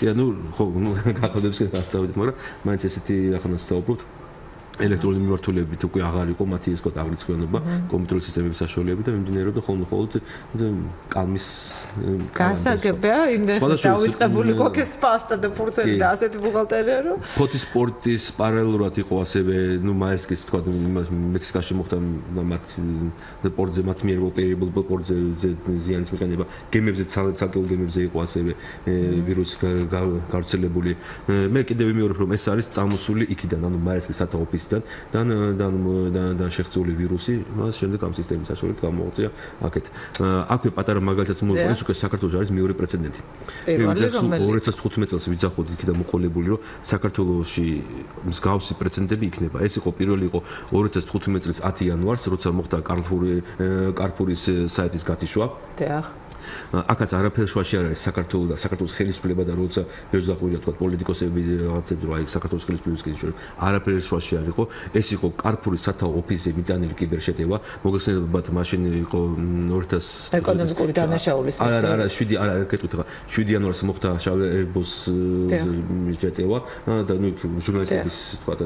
კი ანუ ხო ნუ გახადებს არ წავიდეთ მაგრამ მაინც ესეთი რაღაცას ვსაუბრობთ ელექტრონული მიმართულებით უკვე აღარ იყო მათი ეს თქვა აღრიცხვიანობა კომპიუტერული სისტემების საშუალებებით და მიმდინარეობდა ხოლმე კალმის გასაგებია იმდენ დავიწყებული გვაქვს პასტა და ფურცელი და ასეთი ბუღალტერია რომ ფოთის სპორტის პარალელურად იყო ასევე ნუ მაერსკის თქვა მექსიკაში მოხდა მათ პორტზე მათ მიერ ოპერირებულ პორტზე ზიანის მიყენება გემებზე ცალკეულ გემებზე იყო ასევე ვირუსი გავრცელებული მე კიდევ ვიმეორებ რომ ეს არის წამოსული იქიდან ანუ მაერსკის სათავო ოფისიდან და შეხწული ვირუსი მას შემდეგ ამ სისტემის საშუალებით გამოუწია აქეთ აქვე პატარა მაგალითად მოიყვანეს უკვე საქართველოს არის მეორე პრეცედენტი 2015 წელს ვიძახოთ იქიდან მოყოლებული რომ საქართველოში მსგავსი პრეცედენტები იქნება ეს იყო პირველი იყო 2015 წლის 10 იანვარს როცა მოხდა კარფურის საიტის გათიშვა აქაც არაფერს შუაში არ არის საქართველოს და საქართველოს ხელისუფლება და როცა ეს გაყვირდა თქვა პოლიტიკოსები რაღაცები რომ აი საქართველოს ხელისუფლების კითხვები არაფერს შუაში არ იყო ეს იყო კარფურის სათავო ოფისზე მიტანილი კიბერშეტევა მოგეხსენებათ მაშინ იყო 2000 ეკონომიკური დანაშაულის არა 7 არა გეტყვით ხა 7 იანვარს მოხდა შავ ერბოს შეტევა და ნუ ჟურნალისტების თქვა და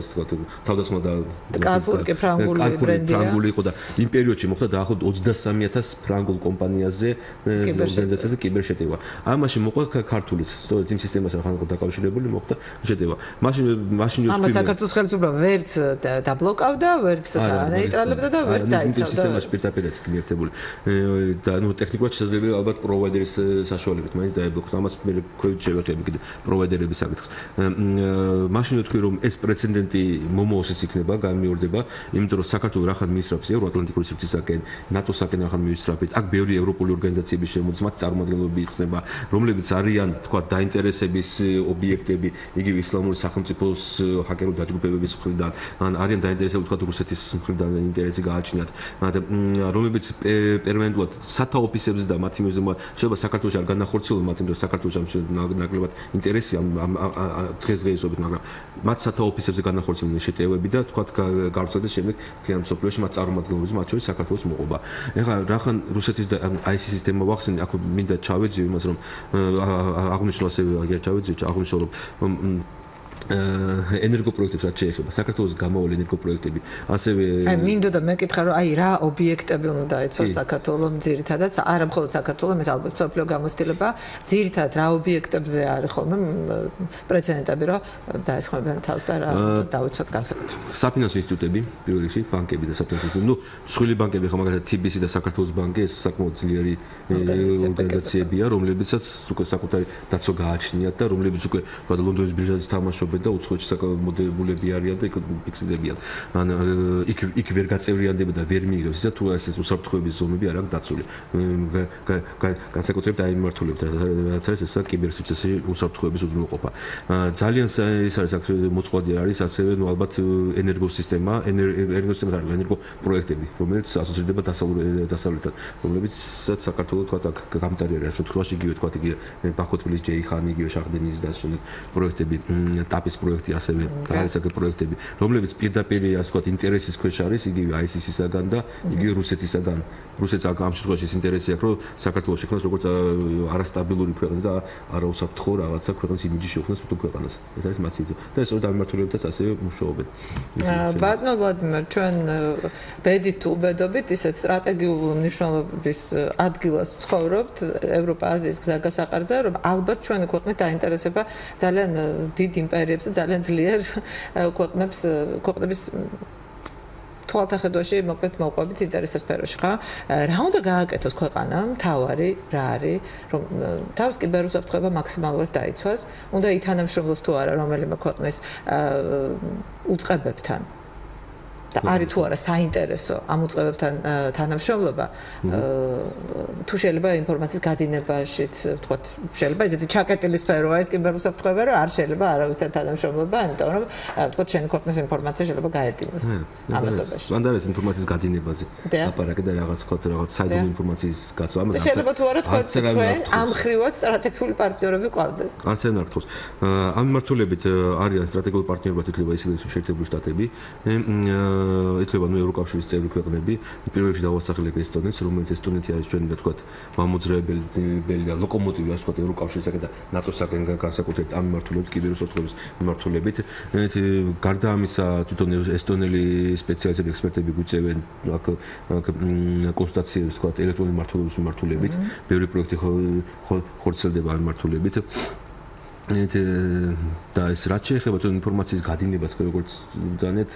თავდასხმა და კარფური კი ფრანგული იყო და იმ პერიოდში მოხდა დაახლოებით 23000 ფრანგულ კომპანიაზე ორგანიზაციაზე კიბერშეტევა. ამაში მოყვა ქართულიც, სწორედ იმ სისტემასთან ხან იყო დაკავშირებული, მოხდა შეტევა. მაშინ ამას საქართველოს ხელისუფლება ვერც დაბლოკავდა, ვერც განეიტრალებდა და ვერც დაიცავდა. სისტემაში პირდაპირაც მიერთებული. და ნუ ტექნიკურად შესაძლებელია ალბათ პროვაიდერის საშუალებით მაინც დაებლოკოს. ამას მე ქვევით შევერთები კიდე პროვაიდერების საკითხს. მაშინ ვთქვი რომ ეს პრეცედენტი მომავალშიც იქნება, განმეორდება, იმიტომ რომ საქართველოს რახან მიისწრაფს ევროატლანტიკური სივრცისაკენ, ნატოსაკენ რახან მიისწრაფით. აქ ბევრი ევროპული ორგანიზაციების შემოდის მათ წარმომადგენლობები იხსნება, რომლებიც არიან თქვა დაინტერესების ობიექტები, იგივე ისლამური სახელმწიფოს ჰაკერული დაჯგუფებების მხრიდან, ან არიან დაინტერესებული თქვა რუსეთის მხრიდან ინტერესი გააჩნიათ, რომლებიც პერმანენტულად სათავო ოფისებზე და მათი მიზნობა შეიძლება საქართველოს არ განახორციელონ მათ იმდენ საქართველოს ამ ნაკლებად ინტერესი ამ დღესდღეობით, მაგრამ მათ სათავო ოფისებზე განახორციელონ შეტევები და თქვა გავრცელდეს შემდეგ მთლიან მსოფლიოში მათ წარმომადგენლობებს, მათ შორის საქართველოს მოყობა. ეხლა რახან რუსეთის და აი ეს სისტემა ვახსენე, აქ მინდა ჩავეძიო იმას, რომ აღნიშნულ ასევე აგერ ჩავეძიო, აღნიშნულ რომ ენერგოპროექტებს რაც შეეხება საქართველოს გამავალი ენერგოპროექტები ასევე აი მინდოდა მეკითხა რომ აი რა ობიექტები უნდა დაეცოს საქართველოს ძირითადად არა მხოლოდ საქართველოს ეს ალბათ სოფლიო გამოცდილება ძირითადად რა ობიექტებზე არის ხოლმე პრეცედენტები რომ დაესხმებიან თავს და რა დავიცოთ განსაკუთრებით საფინანსო ინსტიტუტები პირველ რიგში ბანკები და საფინანსო ინსტიტუტები ნუ სხვილი ბანკები ხო მაგალითად TBC და საქართველოს ბანკი ეს საკმაოდ ძლიერი ორგანიზაციებია რომლებიცაც უკვე საკუთარი დაცვა გააჩნიათ და რომლებიც უკვე ლონდონის ბირჟაზე თამაშობენ და უცხოეთში საკმაოდებულები არიან და ფიქსდებიან. ან იქ ვერ გაწევრიანდება და ვერ მიიღებს ისა თუ ეს უსაფრთხოების ზონები არ აქვს დაცული. განსაკუთრებით აი მიმართულებით რაც არის ესა კიბერსიცეცი უსაფრთხოების უზრუნველყოფა. ძალიან ეს არის აქ მოწყობილი არის ასევე ნუ ალბათ ენერგოსისტემა, ენერგოსისტემას არის ენერგოპროექტები, რომელიც ასოცირდება დასავლეთთან, რომლებიც საქართველოს თქვა აქ გამტარი არის შემთხვევაში იგივე თქვა იგივე ბაქო-თბილისის ჯეიხანი, იგივე შახდენის და შემდეგ პროექტები ტაპის პროექტი ასევე არის აქ პროექტები, რომლებიც პირდაპირ ასე ვთქვათ ინტერესის ქვეშ არის იგივე ISIS-ისაგან და იგივე რუსეთისაგან. რუსეთს ამ შემთხვევაში ინტერესი აქვს, რომ საქართველოს შექმნას როგორც არასტაბილური ქვეყანა და არაუსაფრთხო რაღაცა ქვეყნის იმიჯი შექმნას უთო ქვეყანას. ეს არის მათი იზო. და სწორედ ამ მმართველებითაც ასევე მუშაობენ. ბატონო ვლადიმერ, ჩვენ ბედით თუ უბედობით ისეთ სტრატეგიული მნიშვნელობის ადგილას ვცხოვრობთ ევროპა-აზიის გზაგასაყარზე, რომ ალბათ ჩვენი ქვეყნით დაინტერესება ძალიან დიდ იმპერიებს და ძალიან ძლიერ ქვეყნების თვალთახედვაში მოკლედ მოვყვებით ინტერესის სფეროში, ხა? რა უნდა გააკეთოს ქვეყანამ, თავარი, რა არის, რომ თავს კიბერუსაფრთხოება მაქსიმალურად დაიცვას, უნდა ითანამშრომლოს თუ არა რომელიმე ქვეყნის უწყებებთან. და არის თუ არა საინტერესო ამ უწყებებთან თანამშრომლობა, თუ შეიძლება ინფორმაციის გადინებაშიც, ვთქვათ, შეიძლება ესეთი ჩაკეტილი სფეროა ეს კიბერუსაფრთხოება, რომ არ შეიძლება არავისთან თანამშრომლობა, ამიტომ რომ ვთქვათ, შენი ქვეყნის ინფორმაცია შეიძლება გაეტინოს ამასობაში. სანდარეს ინფორმაციის გადინებაზე აპარაკე და რაღაც ვთქვათ, რაღაც საიდუმლო ინფორმაციის გაცვა. ამაზე შეიძლება თუ არა თქვენ ამ ხრივად სტრატეგიული პარტნიორები ყავდეს. არც არ ნახავს. ამ მმართველებით არიან სტრატეგიული პარტნიორებად ითვლება ისეთი შეერთებული შტატები, ითვლება ევროკავშირის წევრი ქვეყნები, პირველ რიგში დავასახელებ ესტონეთს, რომელიც ესტონეთი არის ჩვენი და თქვათ მამოძრავებელი და ლოკომოტივი ასე ვთქვათ ევროკავშირისაგან და ნატოსაგან განსაკუთრებით ამ მმართველობით კიბერუსაფრთხოების მმართველობით. გარდა ამისა, თვითონ ესტონელი სპეციალისტები, ექსპერტები გვიწევენ აქ კონსულტაციებს ვთქვათ ელექტრონული მმართველობის მმართველობით, ბევრი პროექტი ხორციელდება ამ მმართველობით. და ეს რაც შეეხება თუ ინფორმაციის გადინებას, როგორც ძანეთ,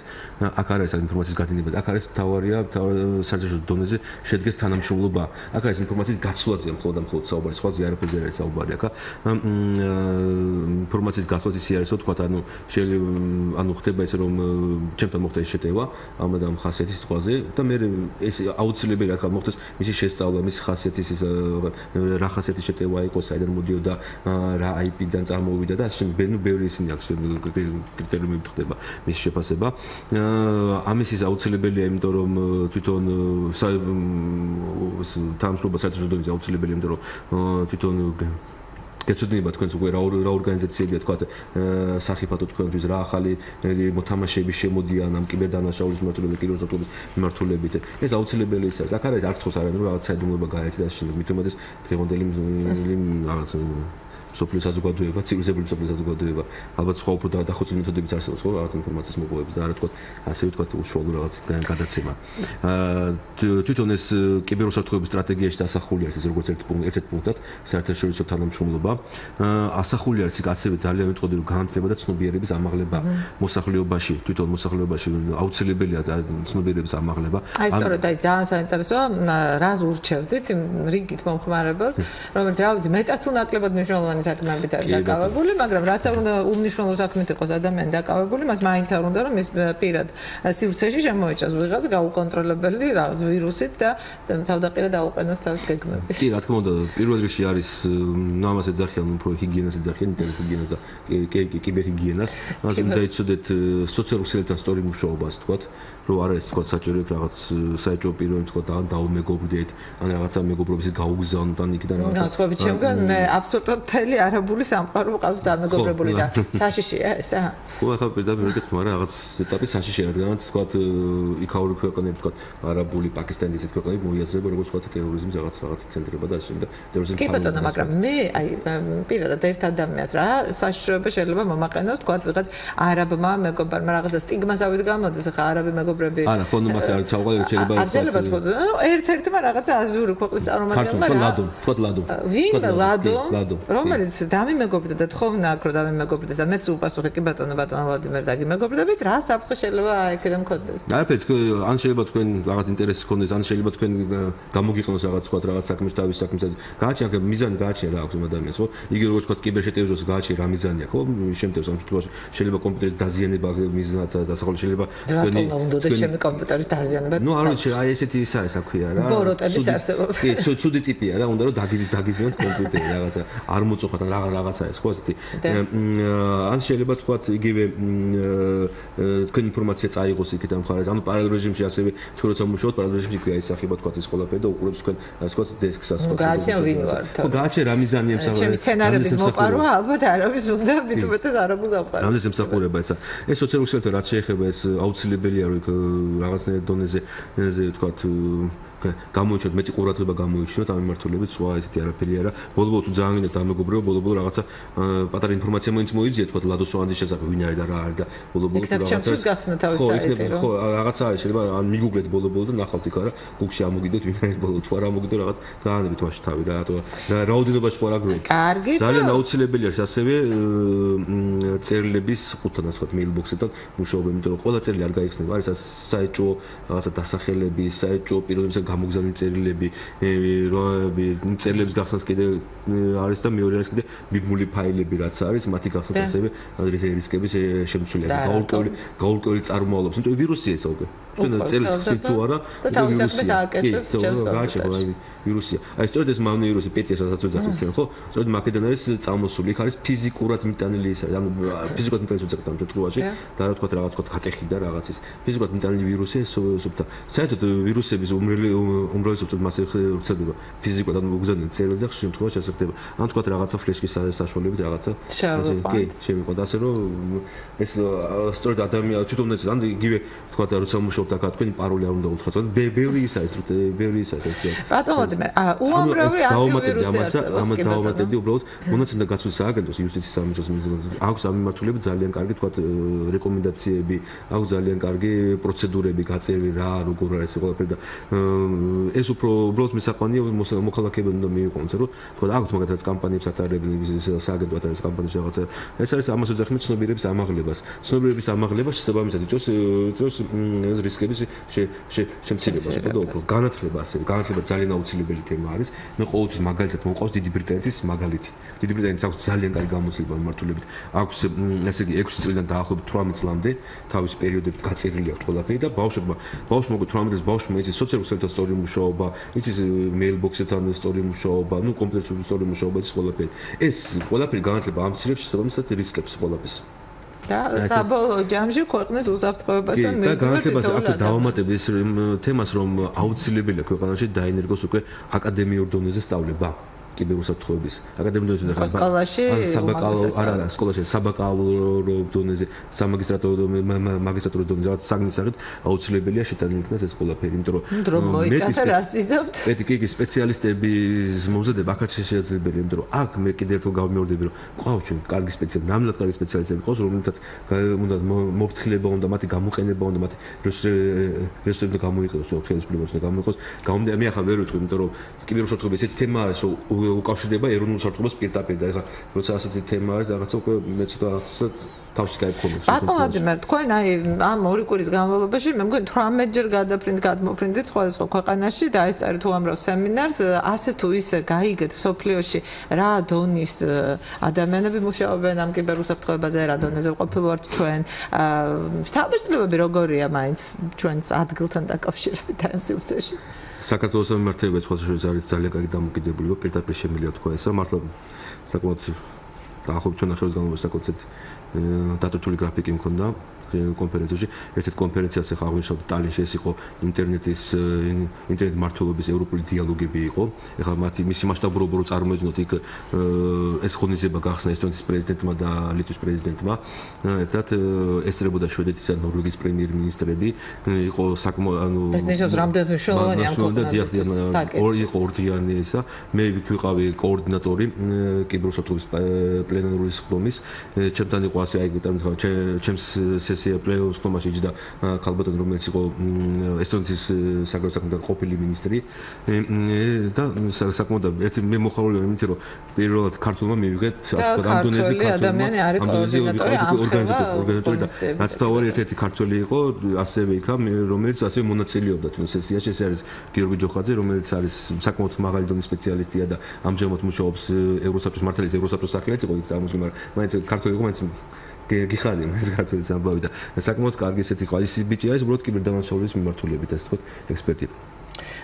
აქ არის ინფორმაციის გადინება, აქ არის თავარია საერთაშორისო დონეზე შედგეს თანამშრომლობა. აქ არის ინფორმაციის გაცვლაზე მხოლოდ საუბარი, სხვაზე არაფერზე არ არის საუბარი აქ. ინფორმაციის გაცვლაზე ისე არის, რომ თქვათ, ანუ ხდება ისე რომ ჩემთან მოხდა ეს შეტევა ამ ხასიათის სიტყვაზე და მე ეს აუცილებელია რა მოხდეს მისი შესწავლა, მისი ხასიათის რა ხასიათის შეტევა იყო, საიდან მოდიოდა, რა IP-დან მოვიდა და ასე ბევრი ისინი აქვს კრიტერიუმები ხდება მის შეფასება. ამის ის აუცილებელია, იმიტომ რომ თვითონ თანამშრომლობა საერთაშორისო დონეზე აუცილებელია, იმიტომ რომ თვითონ გეცოდინება თქვენს უკვე რა ორგანიზაციებია თქვათ სახიფათო თქვენთვის რა ახალი მოთამაშეები შემოდიან ამ კიბერდანაშაულის მმართველობის კიბერუსაფრთხოების მმართველობით. ეს აუცილებელი ის არის. აქ არის არქთოს არანუ რაღაც საიდუმლოება გაერთი და შემდეგ მით უმეტეს დღევანდელი რაღაც სოფლის საზოგადოება, ცივილიზებული სოფლის საზოგადოება, ალბათ სხვა უფრო დახოცილი მეთოდებიც არსებობს, ხო, რაღაც ინფორმაციის მოპოვების და არა თქვა, ასე ვთქვათ, უშუალო რაღაც გადაცემა. თვითონ ეს კიბერუსაფრთხოების სტრატეგიაში დასახული არის ეს როგორც ერთ პუნქტად, საერთაშორისო თანამშრომლობა. ასახული არის იქ ასევე ძალიან მეტყოდი რომ განათლება და ცნობიერების ამაღლება მოსახლეობაში, თვითონ მოსახლეობაში აუცილებელია ცნობიერების ამაღლება. აი სწორედ აი ძალიან საინტერესოა, რას ურჩევდით რიგით მომხმარებელს, რომელიც რა ვიცი, მეტად თუ ნაკლებად მნიშვნელოვანი საქმეებით არის დაკავებული, მაგრამ რაც არ უნდა უმნიშვნელო საქმით იყოს ადამიანი დაკავებული, მას მაინც არ უნდა რომ ის პირად სივრცეში შემოეჭას ვიღაც გაუკონტროლებელი რაღაც ვირუსით და თავდაყირა დაუყენოს თავის გეგმები. კი, რა თქმა უნდა, პირველ რიგში არის ამას ეძახიან უფრო ჰიგიენას ეძახიან, ინტერნეტ ჰიგიენას და კიბერჰიგიენას. ამაზე უნდა იცოდეთ სოციალურ ქსელებთან სწორი მუშაობას, თქვათ, რომ არ არის თქვათ საჭირო რაღაც საეჭვო პირობები, თქვათ, ან დაუმეგობრდეთ, ან რაღაცა მეგობრობის გაუგზავნოთ, ან იქიდან რაღაცა. განსხვავებით შემდგომ მე აბსოლუტურად მთელი არაბული სამყარო ყავს დამეგობრებული და საშიშია ესა? ხო, ახლა პირდაპირ ვიგეთ, მაგრამ რაღაც ეტაპით საშიშია, რადგანაც თქვათ იქაური ქვეყნები, თქვათ, არაბული, პაკისტანი ისეთ ქვეყნები მოიაზრება როგორც თქვათ ტერორიზმის რაღაც ცენტრება და ასე შემდეგ. ტერორიზმის კი ბატონო, მაგრამ მე აი პირადად ერთ ადამიანს რა საშიშროება შეიძლება მომაყენოს, თქვათ, ვიღაც არაბმა მეგობრმა რაღაცა სტიგმასავით გამოდის, ახლა არაბი მეგობრები. არა, ხო, ნუ მასე არ ჩავყალიბ შეიძლება. არ შეიძლება თქვათ, ერთ-ერთმა რაღაცა აზიური ქვეყნის წარმომადგენელმა რა. თქვათ ლადო. ვინ ლადო? რომელიც დამიმეგობრდა და თხოვნა აქ რომ დამიმეგობრდეს და მეც უპასუხე კი ბატონო ვლადიმერ დაგიმეგობრდებით, რა საფრთხე შეიძლება აიქიდან მქონდეს? არაფერი, ან შეიძლება თქვენ რაღაც ინტერესი გქონდეს, ან შეიძლება თქვენ გამოგიყენოს რაღაც თქვათ რაღაც საქმის თავის საქმის გააჩნია, მიზანი გააჩნია რა აქვს ამ ადამიანს, ხო? იგი როგორც თქვათ კიბერშეტევის დროს გააჩნია რა მიზანია, ხო? შემთხვევაში ამ შემთხვევაში შეიძლება კომპიუტერის დაზიანება მიზნად დასახული შეიძლება თქვენი უნდა ჩემი კომპიუტერის დაზიანება. ნუ არ ვიცი, აი ესეთი ის არის აქვია რა. ბოროტებიც არსებობს. კი, ცუდი ტიპია რა, უნდა რომ დაგიზიანოთ კომპიუტერი რაღაცა არ მოწოხათ ან რაღაცა ეს ხო ასეთი. ან შეიძლება თქვათ იგივე თქვენი ინფორმაცია წაიღოს იქით ამ ხარეს. ანუ პარალელ რეჟიმში ასევე თუ როცა მუშაობთ პარალელ რეჟიმში ქვია ისახება თქვათ ეს ყველაფერი და უყურებს თქვენ ასე თქვათ დესკს ასე. გააჩნია ვინ ვარ. ხო, გააჩნია რა მიზანია მსახურება. ჩემი სცენარების მოპარვა ალბათ არავის უნდა მით უმეტეს არაბულს ამყარებს. რამდეს ემსახურება ესა. ეს სოციალური ქსელთან რაც შეეხება ეს აუცილებელია რომ რაღაცნაირ დონეზე თქვათ გამოიჩინოთ მეტი ყურადღება გამოიჩინოთ ამ მიმართულებით სხვა ესეთი არაფერი არა ბოლო-ბოლო თუ ძალიან გინდათ ამეგობრებო ბოლო-ბოლო რაღაცა პატარა ინფორმაცია მოინც მოიძიეთ თქვა ლადო სვანაძის შესახებ ვინ არის და რა არის და ბოლო-ბოლო რაღაცა გახსნა თავის საიტი რომ ხო რაღაცა არის შეიძლება ან მიგუგლეთ ბოლო-ბოლო და ნახავთ იქ არა გუგლში ამოგიდეთ ვინ არის ბოლო თუ არ ამოგიდეთ რაღაც დაანებით მაშინ თავი რა რაოდენობაში ხო რა გროი კარგი ძალიან აუცილებელი არის ასევე წერილების ხუთადაც თქვა მეილბოქსებთან მუშაობა იმიტომ რომ ყველა წერილი არ გაიხსნება არის საეჭვო რაღაცა დასახელები საეჭვო პირობებისგან გამოგზავნილი წერილები წერილების გახსნას კიდე არის და მეორე არის კიდე მიბმული ფაილები რაც არის მათი გახსნას ასევე რისკების შემცვლელი არის გაურკვეველი წარმომავლობის იმიტომ ვირუსია ეს უკვე წერილს ხსით თუ არა და თავის საქმეს ააკეთებს ჩემს კომპიუტერში ვირუსია აი სწორედ ეს მავნე ვირუსი პეტიას რასაც ვეძახით ჩვენ ხო სწორედ მაკედან არის წამოსული იქ არის ფიზიკურად მიტანილი ის არის ანუ ფიზიკურად მიტანილი უძახით ამ შემთხვევაში და რა თქვა რაღაც თქვა ხატეხი და რაღაც ის ფიზიკურად მიტანილი ვირუსი სუბთა საერთოდ ვირუსების უმრავლესობა მასე ვრცელდება ფიზიკურად ანუ უგზავნენ წერილზე ხშირ შემთხვევაში ასე ხდება ან თქვა რაღაცა ფლეშკის საშუალებით რაღაცა კი შევიყვანთ ასე რომ ეს სწორედ ადამიანი თვითონაც ან იგივე თქვა როცა მუშაობთ აქ თქვენი პაროლი არ უნდა უთხრათ ბევრი ის არის ბევრი ის არის ბატონ ვლადიმერ უამრავი ანტივირუსი ამას დავამატებდი უბრალოდ მონაცემთა გაცვლის სააგენტოს იუსტიციის სამინისტროს აქვს ამ მიმართულებით ძალიან კარგი თქვა რეკომენდაციები აქვს ძალიან კარგი პროცედურები გაწერილი რა როგორ არის ყველაფერი და ეს უფრო უბრალოდ მისაყვანია მოქალაქეებმა უნდა მიიყვანოს რომ თქვა აქვს მაგათაც კამპანიებს ატარებენ სააგენტო ატარებს კამპანიებს რაღაცა ეს არის ამას ვეძახით ცნობიერების ამაღლებას ცნობიერების ამაღლება შესაბამისად იწვევს რისკების შემცირებას და უფრო განათლება ასევე განათლება ძალიან აუცილებელი თემა არის მე ყოველთვის მაგალითად მოვყავს დიდი ბრიტანეთის მაგალითი დიდი ბრიტანეთის აქვს ძალიან კარგი გამოცდილება მიმართულებით აქვს ესე იგი 6 წლიდან დაახლოებით 18 წლამდე თავის პერიოდებით გაწერილი აქვს ყველაფერი და ბავშვმა 18 წლის ბავშვმა იცის სოციალურ ქსელებთან სწორი მუშაობა იცის მეილბოქსებთან სწორი მუშაობა ნუ კომპიუტერთან სწორი მუშაობა იცის ყველაფერი ეს ყველაფერი განათლება ამცირებს შესაბამისად რისკებს ყველაფერს და საბოლოო ჯამში ქვეყნის უსაფრთხოებასთან და განათლებას აქ დავამატებ ეს თემას რომ აუცილებელია ქვეყანაში დაენერგოს უკვე აკადემიურ დონეზე სწავლება კიბერუსაფრთხოების აკადემიურ დონეზე სკოლაში არა სკოლაში საბაკალავრო დონეზე სამაგისტრატურო დონეზე რაც საგნისაღით აუცილებელია შეტანილი იქნას ეს ყველაფერი იმიტომ რომ მოიწაფე რას იზობთ კი სპეციალისტების მომზადება აქაც შესაძლებელია იმიტომ რომ აქ მე კიდევ ერთხელ გავიმეორდები რომ ყავს ჩვენ კარგი სპეციალისტები ნამდვილად კარგი სპეციალისტები ყავს რომელთაც უნდა მოფრთხილება უნდა მათი გამოყენება უნდა მათი რესურსები გამოიყენოს ხელისუფლებას უნდა გამოიყენოს გამომდინარე მე ახლა ვერ ვიტყვი იმიტომ რომ კიბერუსაფრთხოება ესეთი თემა არის რომ უკავშირდება ეროვნულ საფრთხობას პირდაპირ და ეხლა როცა ასეთი თემა არის რაღაცა უკვე მე ცოტა რაღაცა თავში გაიფრთხილებ. ბატონ ვლადიმერ, თქვენ აი ამ ორი კვირის განმავლობაში მე მგონი 18 ჯერ გადმოფრინდით სხვადასხვა ქვეყანაში და ეს წერით უამრავ სემინარს, ასე თუ ისე გაიგეთ სოფლიოში რა დონის ადამიანები მუშაობენ ამ კიბერუსაფრთხოებაზე, რა დონეზე ყოფილვართ ჩვენ. თავმჯდომარეები როგორია მაინც ჩვენს ადგილთან დაკავშირებით ამ სივრცეში? საქართველოს სამმართველოების ხოთშორის არის ძალიან კარგი დამოკიდებულება, პირდაპირ შემიძლია თქვა ესა, მართლა საკმაოდ დაახლოებით ჩვენ ახალ განმავლობაში საკუთრებით დატვირთული გრაფიკი მქონდა კონფერენციაში. ერთ-ერთ კონფერენციას ახლა აღნიშნავთ ტალინში ეს იყო ინტერნეტის ინტერნეტ მართლობის ევროპული დიალოგები იყო. ახლა მისი მასშტაბურობა რო წარმოედგინოთ იქ ეს ღონისძიება გახსნა ესტონეთის პრეზიდენტმა და ლიტვის პრეზიდენტმა. ერთად ესწრებოდა შვედეთის და ნორვეგიის პრემიერ-მინისტრები. იყო საკმაოდ ეს ნიშნავს რამდენად მნიშვნელოვანი ამ კონფერენცია იყო ორდიანი ისა. მე ვიყავი კოორდინატორი კიბერუსაფრთხოების პლენარული სხდომის. ჩემთან იყო ასე აი ჩემს პლენარულ სხდომაში იჯდა ქალბატონი რომელიც იყო ესტონეთის საგარეო საქმეთა ყოფილი მინისტრი და საკმაოდ ერთი მე მოხარული ვარ იმით რომ პირველად ქართულმა მივიღეთ ასე ვთქვათ ამ დონეზე ორგანიზატორი და რაც თავი ერთ-ერთი ქართველი იყო ასევე იქა რომელიც ასევე მონაწილეობდა თუნ სესიაში ეს არის გიორგი ჯოხაძე რომელიც არის საკმაოდ მაღალი დონის სპეციალისტია და ამჟამად მუშაობს ევროსაბჭოს მართლის ევროსაბჭოს სახელით იყო იქ წარმოებული მაგრამ მაინც ქართველი იყო მაინც გიხარია ეს ქართულის ამბავი და საკმაოდ კარგი ესეთი ყაისი ბიჭი არის უბრალოდ კიბერდანაშაულის მიმართულებით ასე ვთქვათ ექსპერტი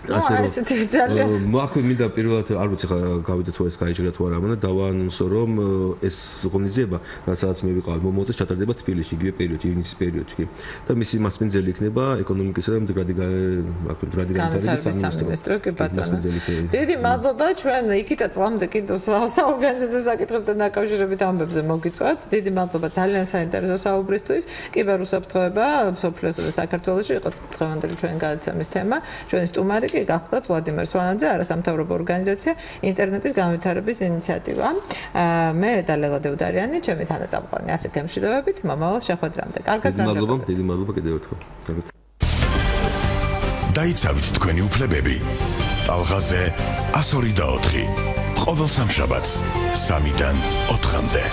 ასეთი ძალიან მოაქვე მინდა პირველად არ ვიცი ხა გავიდა თუ ეს გაიჭირა თუ არა მაგრამ დავაანონსო რომ ეს ღონისძიება რასაც მე ვიყავ მომოწეს ჩატარდება თბილისში იგივე პერიოდში ივნისის პერიოდში და მისი მასპინძელი იქნება ეკონომიკისა და მდგრადი განვითარების სამინისტრო კი ბატონო დიდი მადლობა ჩვენ იქითა წლამდე კიდევ საორგანიზაციო საკითხებთან დაკავშირებით ამბებზე მოგიწვევთ დიდი მადლობა ძალიან საინტერესო საუბრისთვის კიბერუსაფრთხოება სოფლიოსა და საქართველოში იყო დღევანდელი ჩვენი გადაცემის თემა ჩვენი სტუმარი კი გახლდათ ვლადიმერ სვანაძე, არასამთავრობო ორგანიზაცია ინტერნეტის განვითარების ინიციატივა. მე დანელია დევდარიანი, ჩემი თანაწამყვანი ასეთ ემშვიდობებით, მომავალ შეხვედრამდე. კარგად მადლობა, დიდი მადლობა კიდევ ერთხელ. დაიცავით თქვენი უფლებები. ტალღაზე 102 და 4. ყოველ სამშაბათს 3-დან 4-მდე.